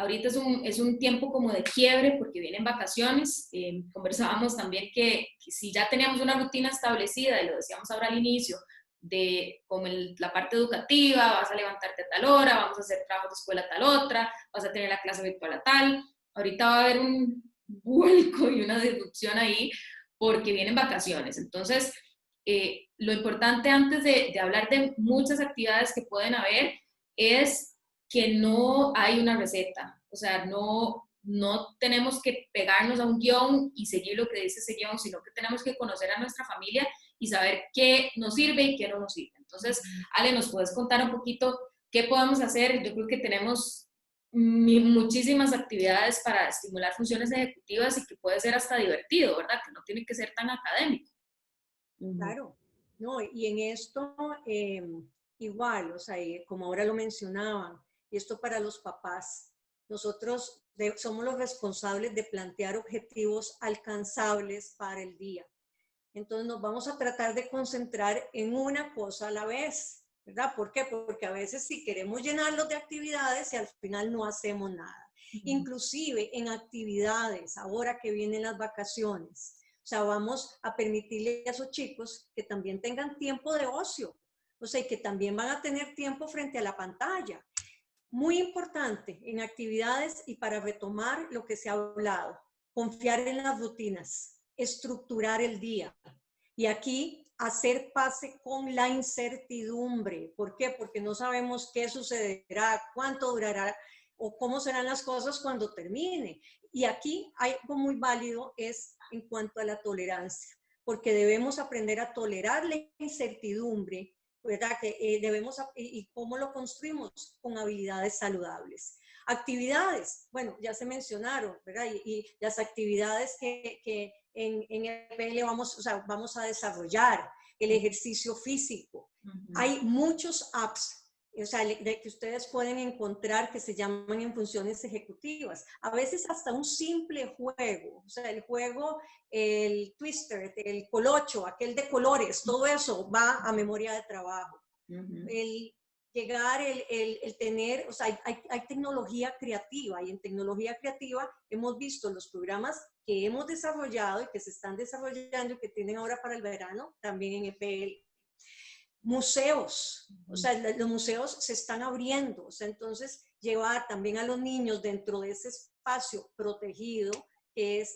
Ahorita es un tiempo como de quiebre porque vienen vacaciones. Conversábamos también que si ya teníamos una rutina establecida, y lo decíamos ahora al inicio, como la parte educativa, vas a levantarte a tal hora, vamos a hacer trabajo de escuela a tal otra, vas a tener la clase virtual a tal. Ahorita va a haber un vuelco y una disrupción ahí porque vienen vacaciones. Entonces, lo importante antes de hablar de muchas actividades que pueden haber es que no hay una receta, o sea, no tenemos que pegarnos a un guión y seguir lo que dice ese guión, sino que tenemos que conocer a nuestra familia y saber qué nos sirve y qué no nos sirve. Entonces, Ale, ¿nos puedes contar un poquito qué podemos hacer? Yo creo que tenemos muchísimas actividades para estimular funciones ejecutivas y que puede ser hasta divertido, ¿verdad? Que no tiene que ser tan académico. Claro, no, y en esto igual, o sea, como ahora lo mencionaban, y esto para los papás, nosotros somos los responsables de plantear objetivos alcanzables para el día. Entonces nos vamos a tratar de concentrar en una cosa a la vez, ¿verdad? ¿Por qué? Porque a veces sí queremos llenarlos de actividades y al final no hacemos nada. Inclusive en actividades, ahora que vienen las vacaciones, o sea, vamos a permitirle a esos chicos que también tengan tiempo de ocio, o sea, y que también van a tener tiempo frente a la pantalla. Muy importante en actividades, y para retomar lo que se ha hablado, confiar en las rutinas, estructurar el día. Y aquí hacer pase con la incertidumbre. ¿Por qué? Porque no sabemos qué sucederá, cuánto durará o cómo serán las cosas cuando termine. Y aquí hay algo muy válido es en cuanto a la tolerancia, porque debemos aprender a tolerar la incertidumbre, ¿verdad? Que y cómo lo construimos con habilidades saludables. Actividades, bueno, ya se mencionaron, ¿verdad? Y las actividades que en EPL vamos a desarrollar, el ejercicio físico. Hay muchos apps, o sea, que ustedes pueden encontrar que se llaman en funciones ejecutivas. A veces hasta un simple juego, o sea, el juego, el Twister, el colocho, aquel de colores, todo eso va a memoria de trabajo. llegar, el tener, o sea, hay tecnología creativa, y en tecnología creativa hemos visto los programas que hemos desarrollado y que se están desarrollando y que tienen ahora para el verano, también en EPL. Museos, o sea, los museos se están abriendo, o sea, entonces llevar también a los niños dentro de ese espacio protegido, que es,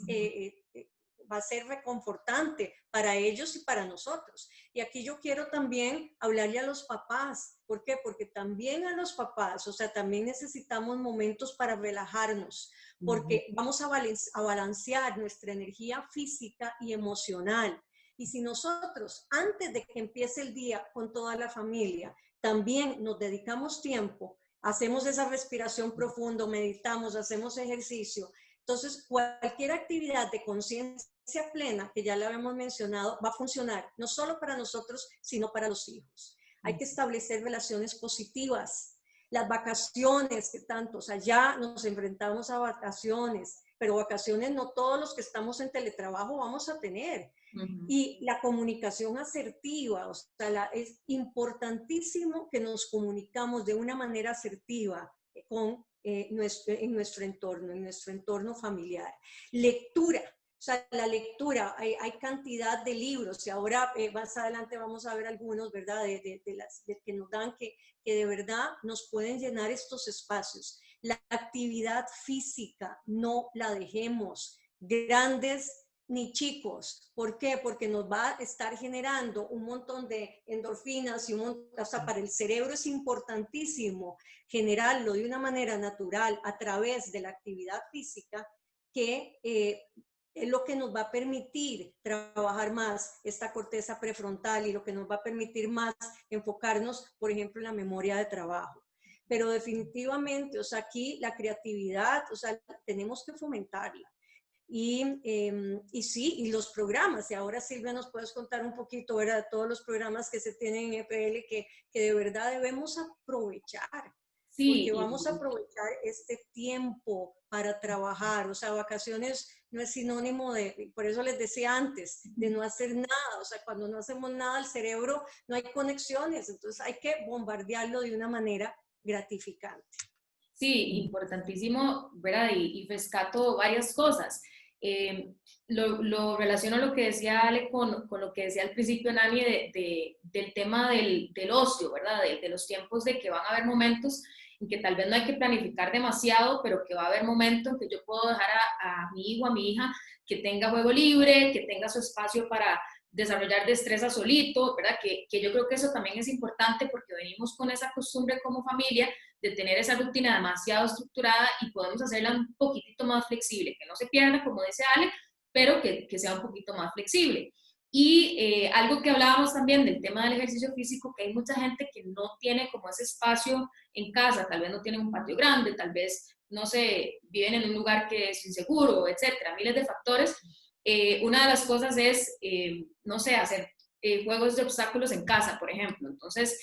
va a ser reconfortante para ellos y para nosotros. Y aquí yo quiero también hablarle a los papás. ¿Por qué? Porque también a los papás, o sea, también necesitamos momentos para relajarnos, porque vamos a balancear nuestra energía física y emocional. Y si nosotros, antes de que empiece el día con toda la familia, también nos dedicamos tiempo, hacemos esa respiración profunda, meditamos, hacemos ejercicio, entonces cualquier actividad de conciencia plena, que ya la habíamos mencionado, va a funcionar no solo para nosotros, sino para los hijos. Hay que establecer relaciones positivas. Las vacaciones, que tanto, o sea, ya nos enfrentamos a vacaciones, pero vacaciones no todos los que estamos en teletrabajo vamos a tener. Y la comunicación asertiva, o sea, es importantísimo que nos comunicamos de una manera asertiva con en nuestro entorno familiar. Lectura, o sea, la lectura, hay cantidad de libros, y ahora más adelante vamos a ver algunos, ¿verdad?, que nos dan, que de verdad nos pueden llenar estos espacios. La actividad física, no la dejemos, grandes ni chicos. ¿Por qué? Porque nos va a estar generando un montón de endorfinas y o sea, para el cerebro es importantísimo generarlo de una manera natural a través de la actividad física, que es lo que nos va a permitir trabajar más esta corteza prefrontal y lo que nos va a permitir más enfocarnos, por ejemplo, en la memoria de trabajo. Pero definitivamente, o sea, aquí la creatividad, o sea, tenemos que fomentarla. Y sí, y los programas, y ahora Silvia nos puedes contar un poquito, ¿verdad?, de todos los programas que se tienen en EPL que de verdad debemos aprovechar. Sí, porque vamos a aprovechar este tiempo para trabajar, o sea, vacaciones no es sinónimo de, por eso les decía antes, de no hacer nada, o sea, cuando no hacemos nada el cerebro no hay conexiones, entonces hay que bombardearlo de una manera gratificante. Sí, importantísimo, ¿verdad? Y rescato varias cosas. Lo relaciono a lo que decía Ale con lo que decía al principio Nani del tema del ocio, ¿verdad? De los tiempos, de que van a haber momentos en que tal vez no hay que planificar demasiado, pero que va a haber momentos en que yo puedo dejar a mi hijo, a mi hija, que tenga juego libre, que tenga su espacio para desarrollar destreza solito, ¿verdad? Que yo creo que eso también es importante, porque venimos con esa costumbre como familia de tener esa rutina demasiado estructurada, y podemos hacerla un poquitito más flexible, que no se pierda, como dice Ale, pero que sea un poquito más flexible. Y algo que hablábamos también del tema del ejercicio físico, que hay mucha gente que no tiene como ese espacio en casa, tal vez no tienen un patio grande, tal vez, no sé, viven en un lugar que es inseguro, etcétera, miles de factores. Una de las cosas es, no sé, hacer juegos de obstáculos en casa, por ejemplo. Entonces,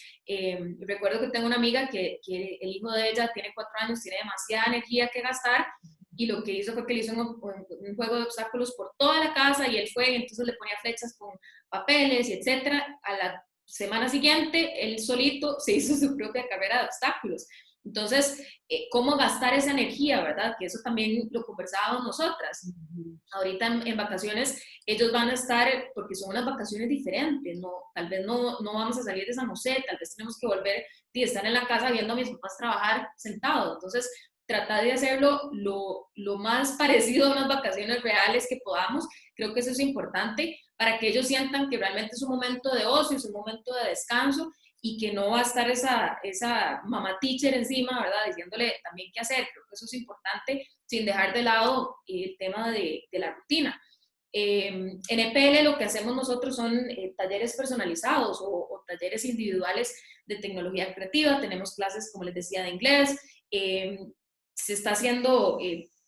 recuerdo que tengo una amiga que el hijo de ella tiene 4 años, tiene demasiada energía que gastar, y lo que hizo fue que le hizo un juego de obstáculos por toda la casa, y él fue, entonces le ponía flechas con papeles y etcétera. A la semana siguiente, él solito se hizo su propia carrera de obstáculos. Entonces, ¿cómo gastar esa energía, verdad? Que eso también lo conversábamos nosotras. Ahorita en vacaciones, ellos van a estar, porque son unas vacaciones diferentes, no, tal vez no vamos a salir de San José, tal vez tenemos que volver y estar en la casa viendo a mis papás trabajar sentados. Entonces, tratar de hacerlo lo más parecido a unas vacaciones reales que podamos. Creo que eso es importante para que ellos sientan que realmente es un momento de ocio, es un momento de descanso, y que no va a estar esa mamá teacher encima, ¿verdad?, diciéndole también qué hacer. Creo que eso es importante, sin dejar de lado el tema de la rutina. En EPL lo que hacemos nosotros son talleres personalizados o talleres individuales de tecnología creativa. Tenemos clases, como les decía, de inglés. Se está haciendo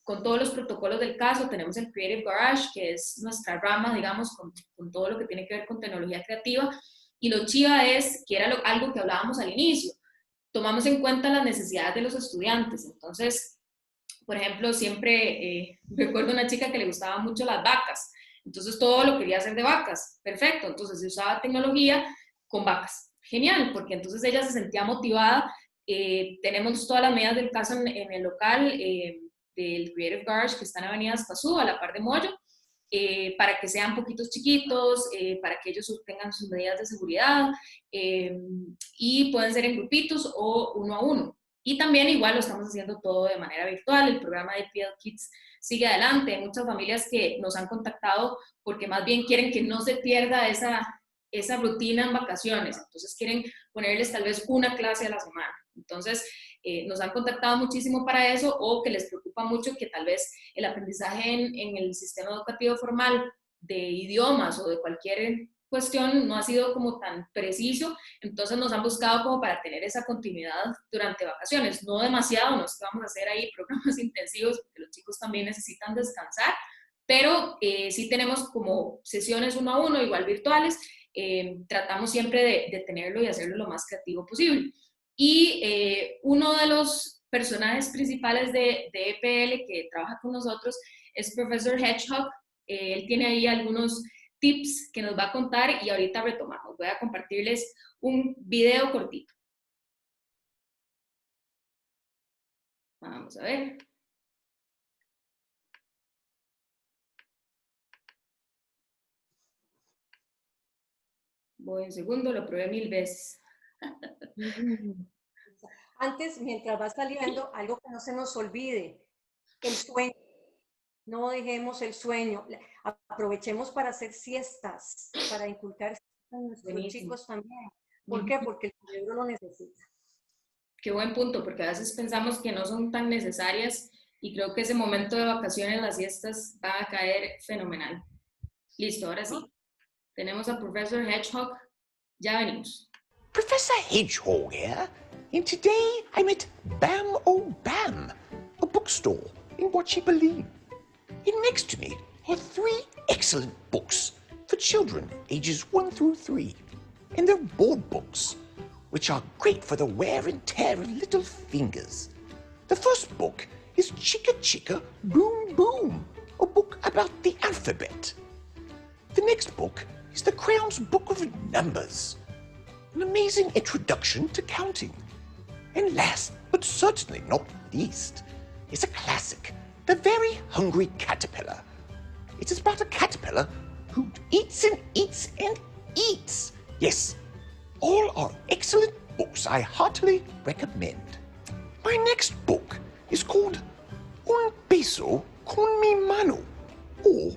con todos los protocolos del caso. Tenemos el Creative Garage, que es nuestra rama, digamos, con todo lo que tiene que ver con tecnología creativa. Y lo chiva es, que era algo que hablábamos al inicio, tomamos en cuenta las necesidades de los estudiantes. Entonces, por ejemplo, siempre recuerdo una chica que le gustaban mucho las vacas, entonces todo lo quería hacer de vacas, perfecto, entonces se usaba tecnología con vacas. genial, porque entonces ella se sentía motivada. Tenemos todas las medidas del caso en el local del Creative Garage, que está en Avenida Escazú, a la par de Moyo, para que sean poquitos chiquitos, para que ellos tengan sus medidas de seguridad, y pueden ser en grupitos o uno a uno. Y también igual lo estamos haciendo todo de manera virtual. El programa de PL Kids sigue adelante. Hay muchas familias que nos han contactado porque más bien quieren que no se pierda esa rutina en vacaciones. Entonces quieren ponerles tal vez una clase a la semana. Entonces nos han contactado muchísimo para eso, o que les preocupa mucho que tal vez el aprendizaje en el sistema educativo formal de idiomas o de cualquier cuestión no ha sido como tan preciso. Entonces nos han buscado como para tener esa continuidad durante vacaciones, no demasiado, no es que vamos a hacer ahí programas intensivos, porque los chicos también necesitan descansar, pero sí tenemos como sesiones uno a uno, igual virtuales. Tratamos siempre de tenerlo y hacerlo lo más creativo posible. Y uno de los personajes principales de EPL que trabaja con nosotros es Profesor Hedgehog. Él tiene ahí algunos tips que nos va a contar y ahorita retomamos. Voy a compartirles un video cortito. Vamos a ver. Voy un segundo, lo probé 1000 veces. Antes, mientras va saliendo, algo que no se nos olvide, el sueño. No dejemos el sueño. Aprovechemos para hacer siestas, para inculcar a nuestros Buenísimo. chicos también. ¿Por qué? Porque el cerebro lo necesita. Qué buen punto, porque a veces pensamos que no son tan necesarias y creo que ese momento de vacaciones, las siestas, va a caer fenomenal. Listo, ahora sí. Tenemos a Professor Hedgehog. Ya venimos. Professor Hedgehog here, and today I'm at Bam O Bam, a bookstore in Watchy Berlin. And next to me are 3 excellent books for children ages 1 through 3. And they're board books, which are great for the wear and tear of little fingers. The first book is Chicka Chicka Boom Boom, a book about the alphabet. The next book is the Crayon's Book of Numbers, an amazing introduction to counting. And last, but certainly not least, is a classic, The Very Hungry Caterpillar. It is about a caterpillar who eats and eats and eats. Yes, all are excellent books I heartily recommend. My next book is called Un Beso con Mi Mano, or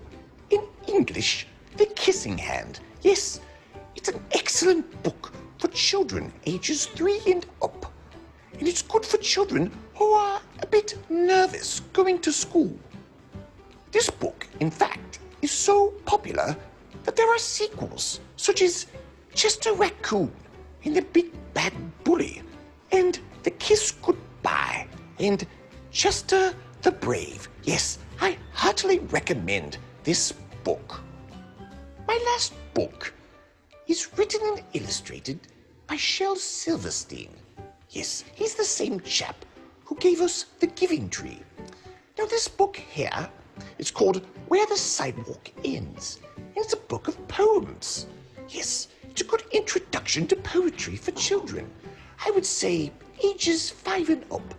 in English, The Kissing Hand. Yes, it's an excellent book for children ages 3 and up. And it's good for children who are a bit nervous going to school. This book, in fact, is so popular that there are sequels, such as Chester Raccoon and the Big Bad Bully, and The Kiss Goodbye, and Chester the Brave. Yes, I heartily recommend this book. My last book is written and illustrated by Shel Silverstein. Yes, he's the same chap who gave us The Giving Tree. Now this book here is called Where the Sidewalk Ends, and it's a book of poems. Yes, it's a good introduction to poetry for children. I would say ages 5 and up.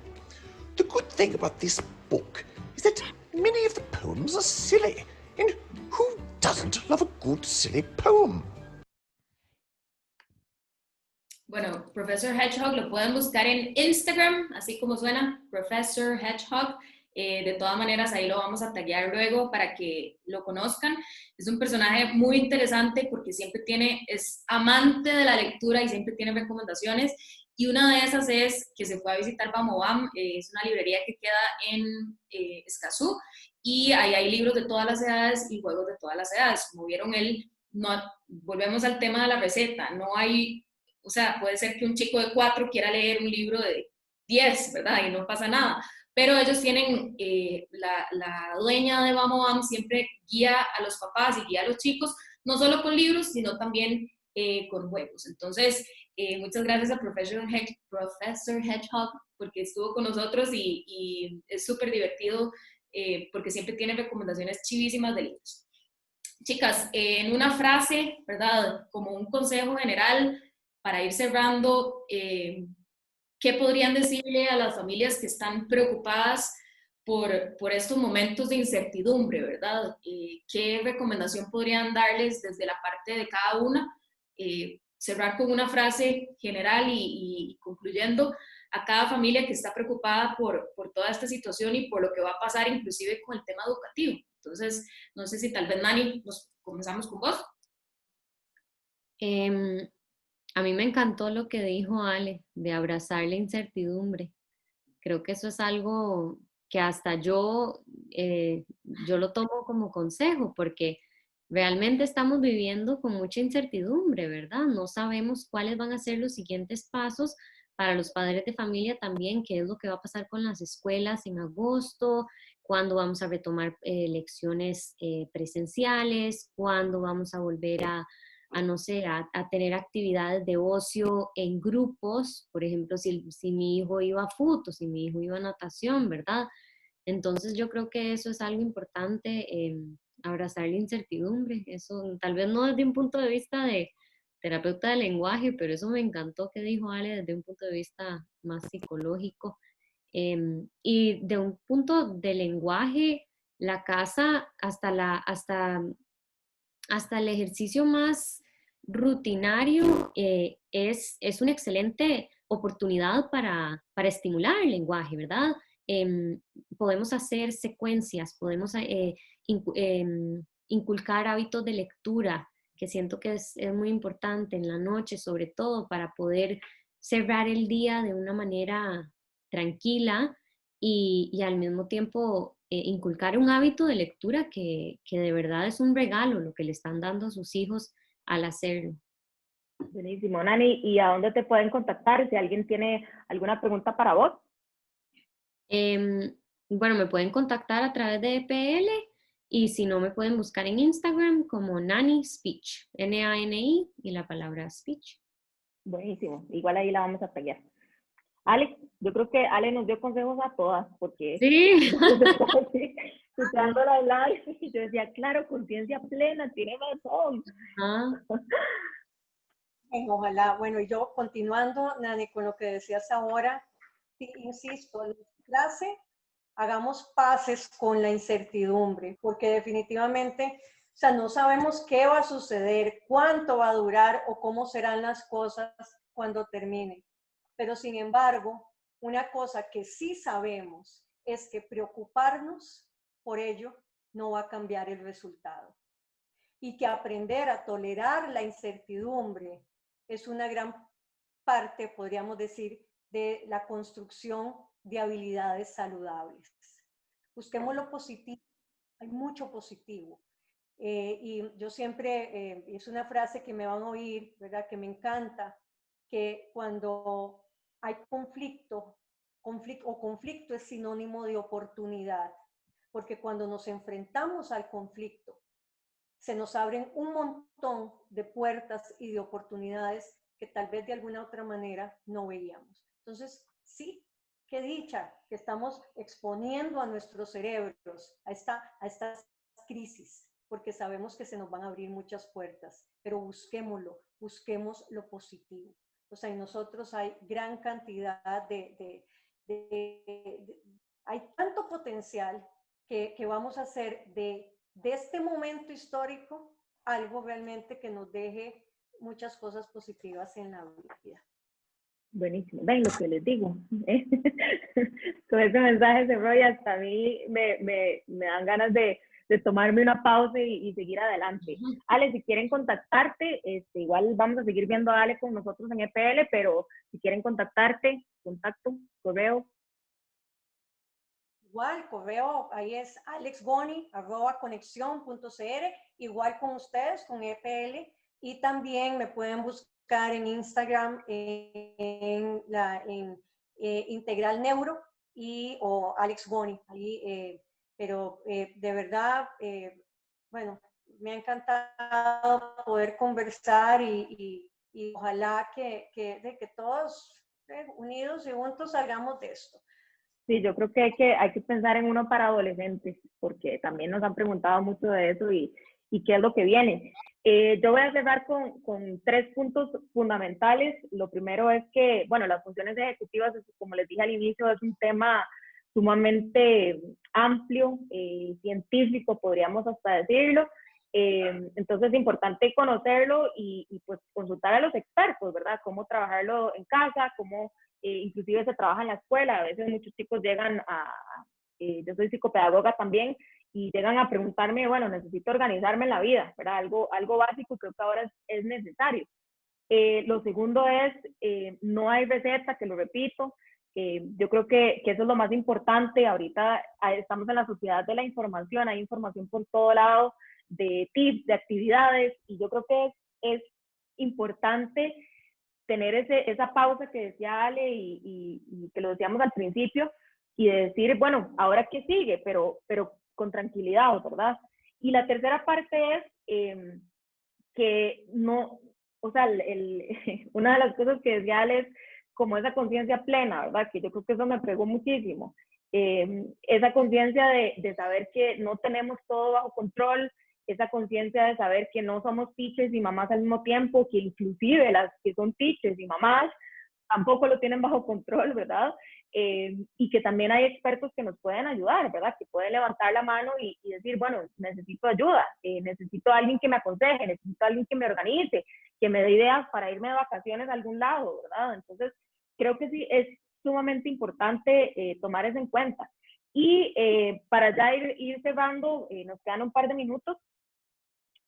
The good thing about this book is that many of the poems are silly, and who doesn't love a good silly poem? Bueno, Professor Hedgehog lo pueden buscar en Instagram, así como suena, Professor Hedgehog. De todas maneras, ahí lo vamos a taggear luego para que lo conozcan. Es un personaje muy interesante porque siempre es amante de la lectura y siempre tiene recomendaciones. Y una de esas es que se fue a visitar Bam O Bam, es una librería que queda en Escazú, y ahí hay libros de todas las edades y juegos de todas las edades. Como vieron, volvemos al tema de la receta, no hay, o sea, puede ser que un chico de 4 quiera leer un libro de 10, ¿verdad? Y no pasa nada. Pero ellos tienen, la dueña de Bam O Bam siempre guía a los papás y guía a los chicos, no solo con libros, sino también con juegos. Entonces, muchas gracias a Professor Hedgehog porque estuvo con nosotros y es súper divertido porque siempre tiene recomendaciones chivísimas de libros. Chicas, en una frase, ¿verdad? Como un consejo general para ir cerrando, ¿qué podrían decirle a las familias que están preocupadas por estos momentos de incertidumbre, verdad? ¿Qué recomendación podrían darles desde la parte de cada una? Cerrar con una frase general y concluyendo a cada familia que está preocupada por toda esta situación y por lo que va a pasar inclusive con el tema educativo. Entonces, no sé si tal vez, Nani, nos comenzamos con vos. A mí me encantó lo que dijo Ale, de abrazar la incertidumbre. Creo que eso es algo que hasta yo lo tomo como consejo, porque realmente estamos viviendo con mucha incertidumbre, ¿verdad? No sabemos cuáles van a ser los siguientes pasos para los padres de familia también, qué es lo que va a pasar con las escuelas en agosto, cuándo vamos a retomar lecciones presenciales, cuándo vamos a volver no sé, a tener actividades de ocio en grupos, por ejemplo, si mi hijo iba a fútbol, si mi hijo iba a natación, ¿verdad? Entonces yo creo que eso es algo importante, abrazar la incertidumbre. Eso tal vez no desde un punto de vista de terapeuta del lenguaje, pero eso me encantó que dijo Ale desde un punto de vista más psicológico. Y de un punto de lenguaje, la casa hasta el ejercicio más rutinario es una excelente oportunidad para estimular el lenguaje, ¿verdad? Podemos hacer secuencias, podemos inculcar hábitos de lectura, que siento que es muy importante en la noche, sobre todo para poder cerrar el día de una manera tranquila y al mismo tiempo inculcar un hábito de lectura que de verdad es un regalo lo que le están dando a sus hijos al hacerlo. Buenísimo, Nani. ¿Y a dónde te pueden contactar si alguien tiene alguna pregunta para vos? Bueno, me pueden contactar a través de EPL y si no, me pueden buscar en Instagram como Nani Speech, N-A-N-I y la palabra speech. Buenísimo, igual ahí la vamos a pegar. Alex, yo creo que Ale nos dio consejos a todas, porque sí. escuchándola hablar, yo decía, claro, conciencia plena, tiene razón. Ojalá, bueno, y yo continuando, Nani, con lo que decías ahora, sí, insisto, la clase, hagamos paces con la incertidumbre, porque definitivamente, o sea, no sabemos qué va a suceder, cuánto va a durar o cómo serán las cosas cuando termine. Pero sin embargo, una cosa que sí sabemos es que preocuparnos por ello no va a cambiar el resultado. Y que aprender a tolerar la incertidumbre es una gran parte, podríamos decir, de la construcción de habilidades saludables. Busquemos lo positivo, hay mucho positivo. Y yo siempre, es una frase que me van a oír, ¿verdad? Que me encanta, que cuando hay conflicto es sinónimo de oportunidad, porque cuando nos enfrentamos al conflicto, se nos abren un montón de puertas y de oportunidades que tal vez de alguna otra manera no veíamos. Entonces, sí, qué dicha que estamos exponiendo a nuestros cerebros a estas crisis, porque sabemos que se nos van a abrir muchas puertas, pero busquémoslo, busquemos lo positivo. O sea, en nosotros hay gran cantidad hay tanto potencial que vamos a hacer de este momento histórico algo realmente que nos deje muchas cosas positivas en la vida. Buenísimo. Ven lo que les digo. Con ese mensaje de Roy, hasta a mí me dan ganas de tomarme una pausa y seguir adelante. Ale, si quieren contactarte, igual vamos a seguir viendo a Ale con nosotros en EPL, pero si quieren contactarte, contacto, correo. Igual, correo, ahí es alexgoni@conexion.cr, igual con ustedes, con EPL, y también me pueden buscar en Instagram en Integral Neuro o Alex Goni, ahí, pero de verdad, bueno, me ha encantado poder conversar y ojalá que todos unidos y juntos salgamos de esto. Sí, yo creo que hay que pensar en uno para adolescentes, porque también nos han preguntado mucho de eso y qué es lo que viene. Yo voy a cerrar con 3 puntos fundamentales. Lo primero es que, bueno, las funciones ejecutivas, como les dije al inicio, es un tema sumamente amplio, científico, podríamos hasta decirlo. Entonces es importante conocerlo y pues consultar a los expertos, ¿verdad? Cómo trabajarlo en casa, cómo inclusive se trabaja en la escuela. A veces muchos chicos llegan yo soy psicopedagoga también, y llegan a preguntarme, bueno, necesito organizarme en la vida, ¿verdad? Algo básico creo que ahora es necesario. Lo segundo es, no hay receta, que lo repito. Yo creo que eso es lo más importante. Ahorita estamos en la sociedad de la información, hay información por todo lado, de tips, de actividades, y yo creo que es importante tener esa pausa que decía Ale y que lo decíamos al principio, y de decir, bueno, ¿ahora qué sigue? Pero con tranquilidad, ¿verdad? Y la tercera parte es que no, o sea, una de las cosas que decía Ale es como esa conciencia plena, ¿verdad? Que yo creo que eso me pegó muchísimo. Esa conciencia de saber que no tenemos todo bajo control, esa conciencia de saber que no somos teachers y mamás al mismo tiempo, que inclusive las que son teachers y mamás tampoco lo tienen bajo control, ¿verdad? Y que también hay expertos que nos pueden ayudar, ¿verdad? Que pueden levantar la mano y decir, bueno, necesito ayuda, necesito a alguien que me aconseje, necesito a alguien que me organice, que me dé ideas para irme de vacaciones a algún lado, ¿verdad? Entonces, creo que sí, es sumamente importante tomar eso en cuenta. Y para ya ir cerrando, nos quedan un par de minutos,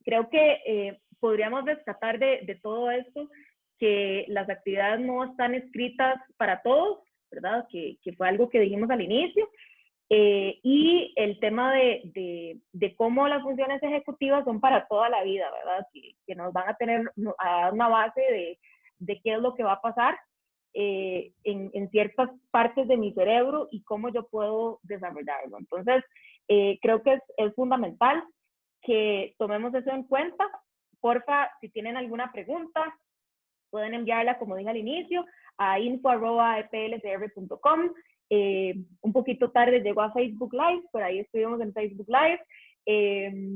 creo que podríamos rescatar de todo esto que las actividades no están escritas para todos, ¿verdad? Que fue algo que dijimos al inicio. Y el tema de cómo las funciones ejecutivas son para toda la vida, ¿verdad? Que nos van a dar una base de qué es lo que va a pasar en ciertas partes de mi cerebro y cómo yo puedo desarrollarlo. Entonces, creo que es fundamental que tomemos eso en cuenta. Porfa, si tienen alguna pregunta, pueden enviarla, como dije al inicio, a info@eplcr.com. Un poquito tarde llegó a Facebook Live, por ahí estuvimos en Facebook Live.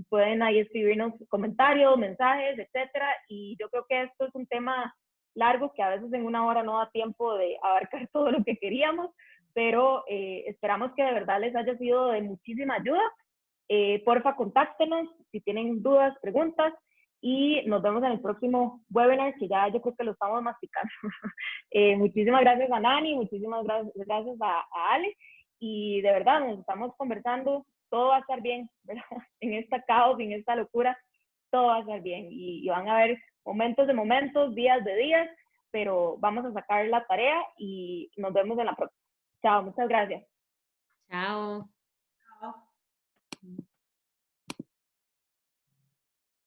Pueden ahí escribirnos comentarios, mensajes, etcétera. Y yo creo que esto es un tema largo que a veces en una hora no da tiempo de abarcar todo lo que queríamos, pero esperamos que de verdad les haya sido de muchísima ayuda. Porfa, contáctenos si tienen dudas, preguntas, y nos vemos en el próximo webinar, que ya yo creo que lo estamos masticando. Muchísimas gracias a Nani, muchísimas gracias a Ale, y de verdad nos estamos conversando, todo va a estar bien, ¿verdad? En esta caos, en esta locura, todo va a estar bien, y van a haber momentos de momentos, días de días, pero vamos a sacar la tarea y nos vemos en la próxima. Chao, muchas gracias. Chao.